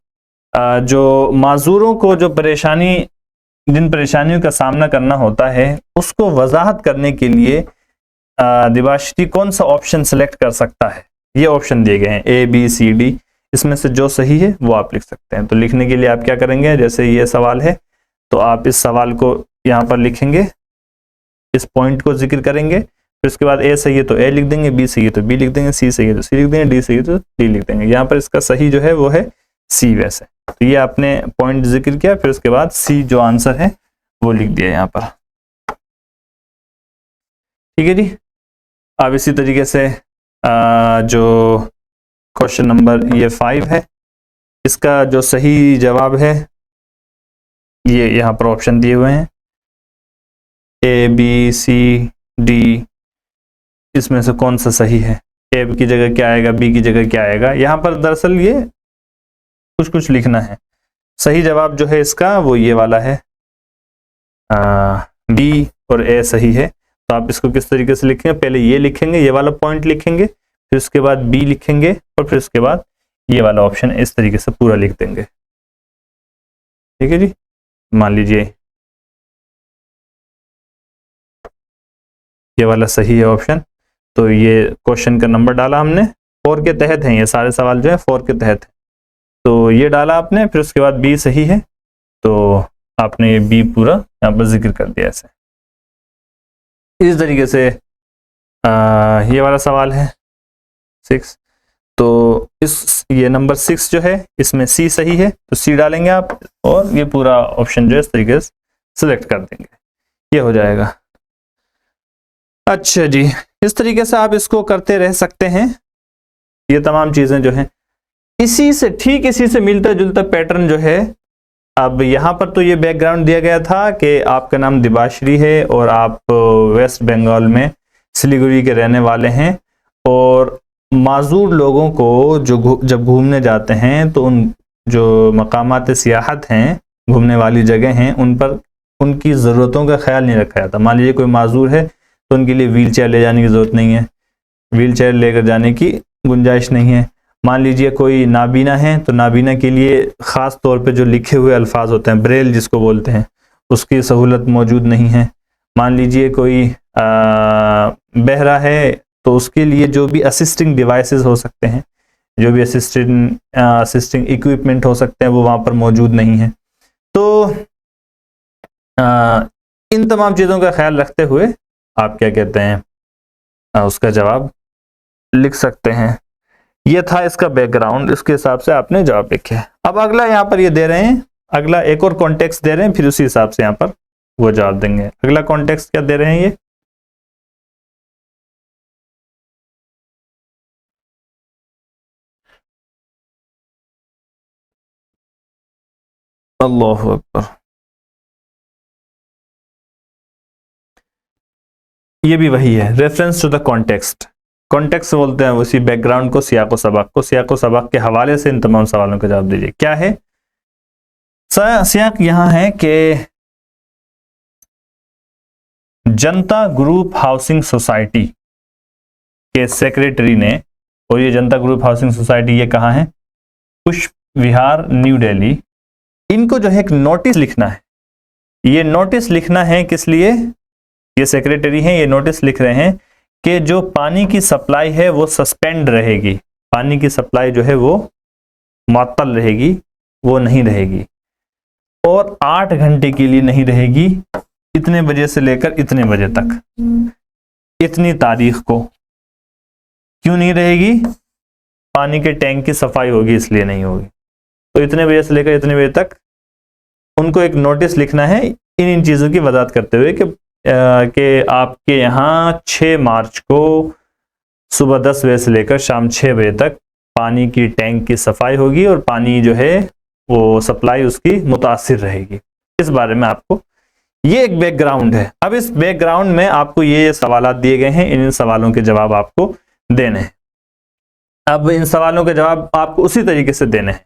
जो माजूरों को जो जिन परेशानियों का सामना करना होता है उसको वजाहत करने के लिए दिबाश्री कौन सा ऑप्शन सेलेक्ट कर सकता है। ये ऑप्शन दिए गए हैं A B C D, इसमें से जो सही है वो आप लिख सकते हैं। तो लिखने के लिए आप क्या करेंगे, जैसे ये सवाल है तो आप इस सवाल को यहाँ पर लिखेंगे, इस पॉइंट को जिक्र करेंगे, फिर उसके बाद A सही है तो A लिख देंगे, B सही है तो B लिख देंगे, C सही है तो C लिख देंगे, D सही है तो D लिख देंगे। यहाँ पर इसका सही जो है वो है C। वैसे तो ये आपने पॉइंट जिक्र किया, फिर उसके बाद C जो आंसर है वो लिख दिया यहाँ पर। ठीक है जी। अब इसी तरीके से जो क्वेश्चन नंबर ये 5 है, इसका जो सही जवाब है ये यहाँ पर ऑप्शन दिए हुए हैं A B C D, इसमें से कौन सा सही है, A की जगह क्या आएगा, B की जगह क्या आएगा। यहाँ पर दरअसल ये कुछ लिखना है। सही जवाब जो है इसका वो ये वाला है, B और A सही है। तो आप इसको किस तरीके से लिखेंगे, पहले ये लिखेंगे, ये वाला पॉइंट लिखेंगे, फिर उसके बाद B लिखेंगे और फिर उसके बाद ये वाला ऑप्शन इस तरीके से पूरा लिख देंगे। ठीक है जी। मान लीजिए ये वाला सही है ऑप्शन, तो ये क्वेश्चन का नंबर डाला हमने, 4 के तहत है ये सारे सवाल जो है 4 के तहत है, तो ये डाला आपने, फिर उसके बाद B सही है तो आपने ये B पूरा यहाँ पर जिक्र कर दिया। ऐसे इस तरीके से ये वाला सवाल है 6, तो ये नंबर 6 जो है इसमें C सही है तो C डालेंगे आप और ये पूरा ऑप्शन जो है इस तरीके से सिलेक्ट कर देंगे, ये हो जाएगा। अच्छा जी, इस तरीके से आप इसको करते रह सकते हैं। ये तमाम चीजें जो हैं इसी से मिलता जुलता पैटर्न जो है। अब यहाँ पर तो ये बैकग्राउंड दिया गया था कि आपका नाम दिबाश्री है और आप वेस्ट बंगाल में सिलीगुड़ी के रहने वाले हैं, और माजूर लोगों को जो जब घूमने जाते हैं तो उन जो मकामात सियाहत हैं, घूमने वाली जगह हैं, उन पर उनकी ज़रूरतों का ख्याल नहीं रखा जाता। मान लीजिए कोई माजूर है तो उनके लिए व्हील चेयर ले जाने की ज़रूरत नहीं है, व्हील चेयर लेकर जाने की गुंजाइश नहीं है। मान लीजिए कोई नाबीना है तो नाबीना के लिए ख़ास तौर पे जो लिखे हुए अल्फाज होते हैं, ब्रेल जिसको बोलते हैं, उसकी सहूलत मौजूद नहीं है। मान लीजिए कोई बहरा है तो उसके लिए जो भी असिस्टिंग डिवाइसेस हो सकते हैं, जो भी असिस्टिंग इक्विपमेंट हो सकते हैं वो वहाँ पर मौजूद नहीं है। तो इन तमाम चीज़ों का ख्याल रखते हुए आप क्या कहते हैं उसका जवाब लिख सकते हैं। ये था इसका बैकग्राउंड, इसके हिसाब से आपने जवाब लिखे। अब अगला यहाँ पर ये दे रहे हैं, अगला एक और कॉन्टेक्स्ट दे रहे हैं, फिर उसी हिसाब से यहाँ पर वो जवाब देंगे। अगला कॉन्टेक्स्ट क्या दे रहे हैं ये, अल्लाह अकबर, ये भी वही है, reference to the context. Context बोलते हैं उसी बैकग्राउंड को, सियाको सबक को। सियाको सबक के हवाले से इन तमाम सवालों का जवाब दीजिए। क्या है सियाक, यहाँ है कि जनता ग्रुप हाउसिंग सोसाइटी के सेक्रेटरी ने, और ये जनता ग्रुप हाउसिंग सोसाइटी ये कहाँ है, पुष्प विहार न्यू दिल्ली, इनको जो है एक नोटिस लिखना है। ये नोटिस लिखना है किस लिए, ये सेक्रेटरी हैं, ये नोटिस लिख रहे हैं कि जो पानी की सप्लाई है वो सस्पेंड रहेगी, पानी की सप्लाई जो है वो मुअत्तल रहेगी, वो नहीं रहेगी, और 8 घंटे के लिए नहीं रहेगी, इतने बजे से लेकर इतने बजे तक, इतनी तारीख को। क्यों नहीं रहेगी, पानी के टैंक की सफाई होगी इसलिए नहीं होगी। तो इतने बजे से लेकर इतने बजे तक उनको एक नोटिस लिखना है इन चीज़ों की वजाहत करते हुए कि आपके यहाँ 6 मार्च को सुबह 10 बजे से लेकर शाम 6 बजे तक पानी की टैंक की सफाई होगी और पानी जो है वो सप्लाई उसकी मुतासिर रहेगी। इस बारे में आपको, ये एक बैकग्राउंड है। अब इस बैकग्राउंड में आपको ये सवाल दिए गए हैं, इन सवालों के जवाब आपको देने हैं। अब इन सवालों के जवाब आपको उसी तरीके से देने हैं।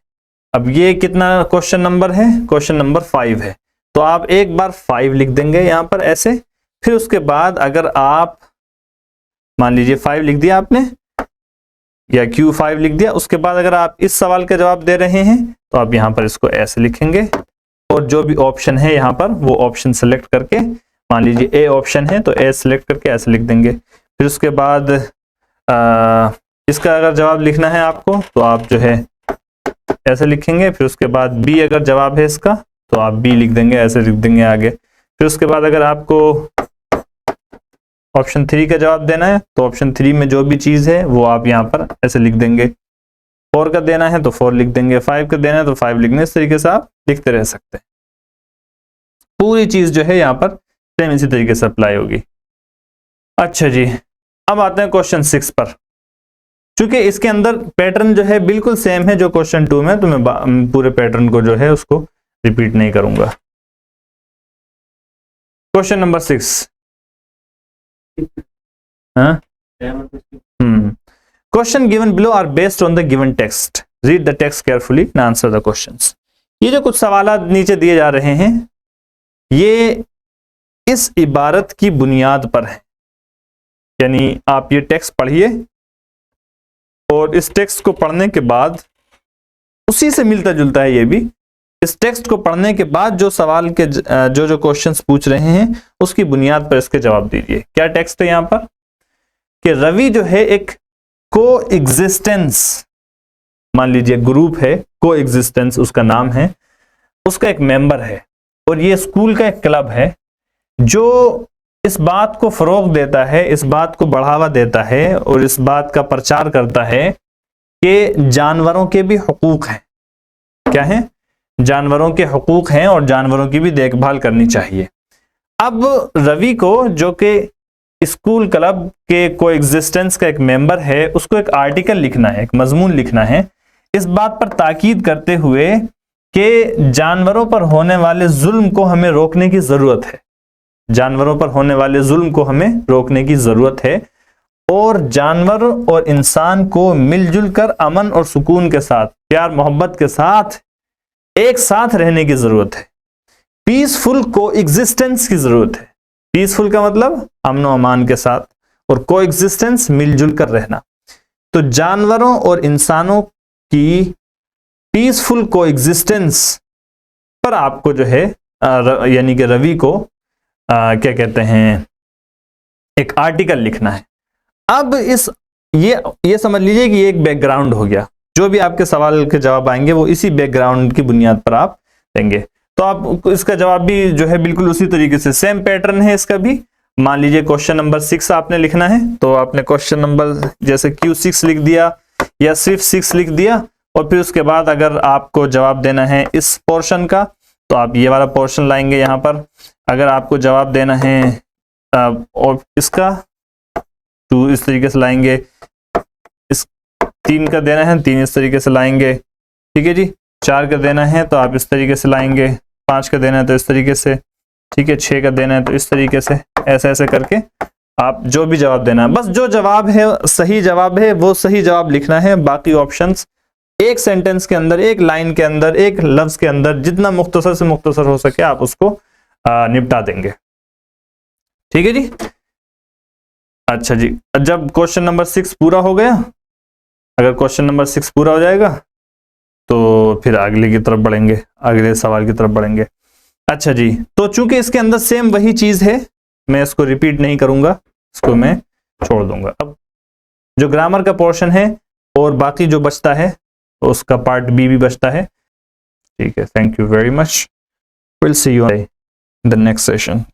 अब ये कितना क्वेश्चन नंबर है? क्वेश्चन नंबर 5 है। तो आप एक बार 5 लिख देंगे यहां पर ऐसे, फिर उसके बाद अगर आप मान लीजिए 5 लिख दिया आपने या Q5 लिख दिया, उसके बाद अगर आप इस सवाल का जवाब दे रहे हैं तो आप यहां पर इसको ऐसे लिखेंगे और जो भी ऑप्शन है यहां पर वो ऑप्शन सेलेक्ट करके, मान लीजिए ए ऑप्शन है तो ए सेलेक्ट करके ऐसे लिख देंगे। फिर उसके बाद इसका अगर जवाब लिखना है आपको तो आप जो है ऐसे लिखेंगे। फिर उसके बाद बी अगर जवाब है इसका तो आप बी लिख देंगे, ऐसे लिख देंगे आगे। फिर उसके बाद अगर आपको ऑप्शन 3 का जवाब देना है तो ऑप्शन 3 में जो भी चीज है वो आप यहाँ पर ऐसे लिख देंगे। 4 का देना है तो 4 लिख देंगे, 5 का देना है तो 5 लिखने, इस तरीके से आप लिखते रह सकते हैं। पूरी चीज जो है यहाँ पर सेम इसी तरीके से अप्लाई होगी। अच्छा जी, अब आते हैं क्वेश्चन 6 पर। चूंकि इसके अंदर पैटर्न जो है बिल्कुल सेम है जो क्वेश्चन 2 में, तो मैं पूरे पैटर्न को जो है उसको रिपीट नहीं करूंगा। Question number 6, question given below are based on the given text, read the text carefully and answer the questions. ये जो कुछ सवाल नीचे दिए जा रहे हैं ये इस इबारत की बुनियाद पर है, यानी आप ये टेक्स्ट पढ़िए और इस टेक्स्ट को पढ़ने के बाद उसी से मिलता जुलता है ये भी। इस टेक्स्ट को पढ़ने के बाद जो सवाल के जो क्वेश्चंस पूछ रहे हैं उसकी बुनियाद पर इसके जवाब दीजिए। क्या टेक्स्ट है यहां पर कि रवि जो है एक को एग्जिस्टेंस, मान लीजिए ग्रुप है, को एग्जिस्टेंस उसका नाम है, उसका एक मेंबर है और ये स्कूल का एक क्लब है जो इस बात को फरोग देता है, इस बात को बढ़ावा देता है और इस बात का प्रचार करता है कि जानवरों के भी हुकूक हैं। क्या है? जानवरों के हुकूक हैं और जानवरों की भी देखभाल करनी चाहिए। अब रवि को जो कि स्कूल क्लब के कोएग्जिस्टेंस का एक मेंबर है, उसको एक आर्टिकल लिखना है, एक मजमून लिखना है, इस बात पर ताकीद करते हुए कि जानवरों पर होने वाले जुल्म को हमें रोकने की जरूरत है, जानवरों पर होने वाले जुल्म को हमें रोकने की जरूरत है और जानवर और इंसान को मिलजुल कर अमन और सुकून के साथ, प्यार मोहब्बत के साथ एक साथ रहने की जरूरत है। पीसफुल कोएग्जिस्टेंस की जरूरत है। पीसफुल का मतलब अमन और अमान के साथ, और कोएग्जिस्टेंस मिलजुल कर रहना। तो जानवरों और इंसानों की पीसफुल कोएग्जिस्टेंस पर आपको जो है यानी कि रवि को क्या कहते हैं, एक आर्टिकल लिखना है। अब ये समझ लीजिए कि ये एक बैकग्राउंड हो गया, जो भी आपके सवाल के जवाब आएंगे वो इसी बैकग्राउंड की बुनियाद पर आप देंगे। तो आप इसका जवाब भी जो है बिल्कुल उसी तरीके से, सेम पैटर्न है इसका भी। मान लीजिए क्वेश्चन नंबर 6 आपने लिखना है तो आपने क्वेश्चन नंबर जैसे Q6 लिख दिया या सिर्फ 6 लिख दिया और फिर उसके बाद अगर आपको जवाब देना है इस पोर्शन का तो आप ये वाला पोर्शन लाएंगे यहाँ पर। अगर आपको जवाब देना है और इसका तो इस तरीके से लाएंगे, इस 3 का देना है 3 इस तरीके से लाएंगे, ठीक है जी। 4 का देना है तो आप इस तरीके से लाएंगे, 5 का देना है तो इस तरीके से, ठीक है। 6 का देना है तो इस तरीके से, ऐसे ऐसे करके आप जो भी जवाब देना है, बस जो जवाब है सही जवाब है वो सही जवाब लिखना है। बाकी ऑप्शंस एक सेंटेंस के अंदर, एक लाइन के अंदर, एक लफ्ज के अंदर जितना मुख्तसर से मुख्तसर हो सके आप उसको निपटा देंगे, ठीक है जी। अच्छा जी, जब क्वेश्चन नंबर 6 पूरा हो गया, अगर क्वेश्चन नंबर 6 पूरा हो जाएगा तो फिर अगले की तरफ बढ़ेंगे, अगले सवाल की तरफ बढ़ेंगे। अच्छा जी, तो चूंकि इसके अंदर सेम वही चीज है मैं इसको रिपीट नहीं करूंगा, इसको मैं छोड़ दूंगा। अब जो ग्रामर का पोर्शन है और बाकी जो बचता है उसका पार्ट बी भी बचता है, ठीक है। Thank you very much, will see you in the next session.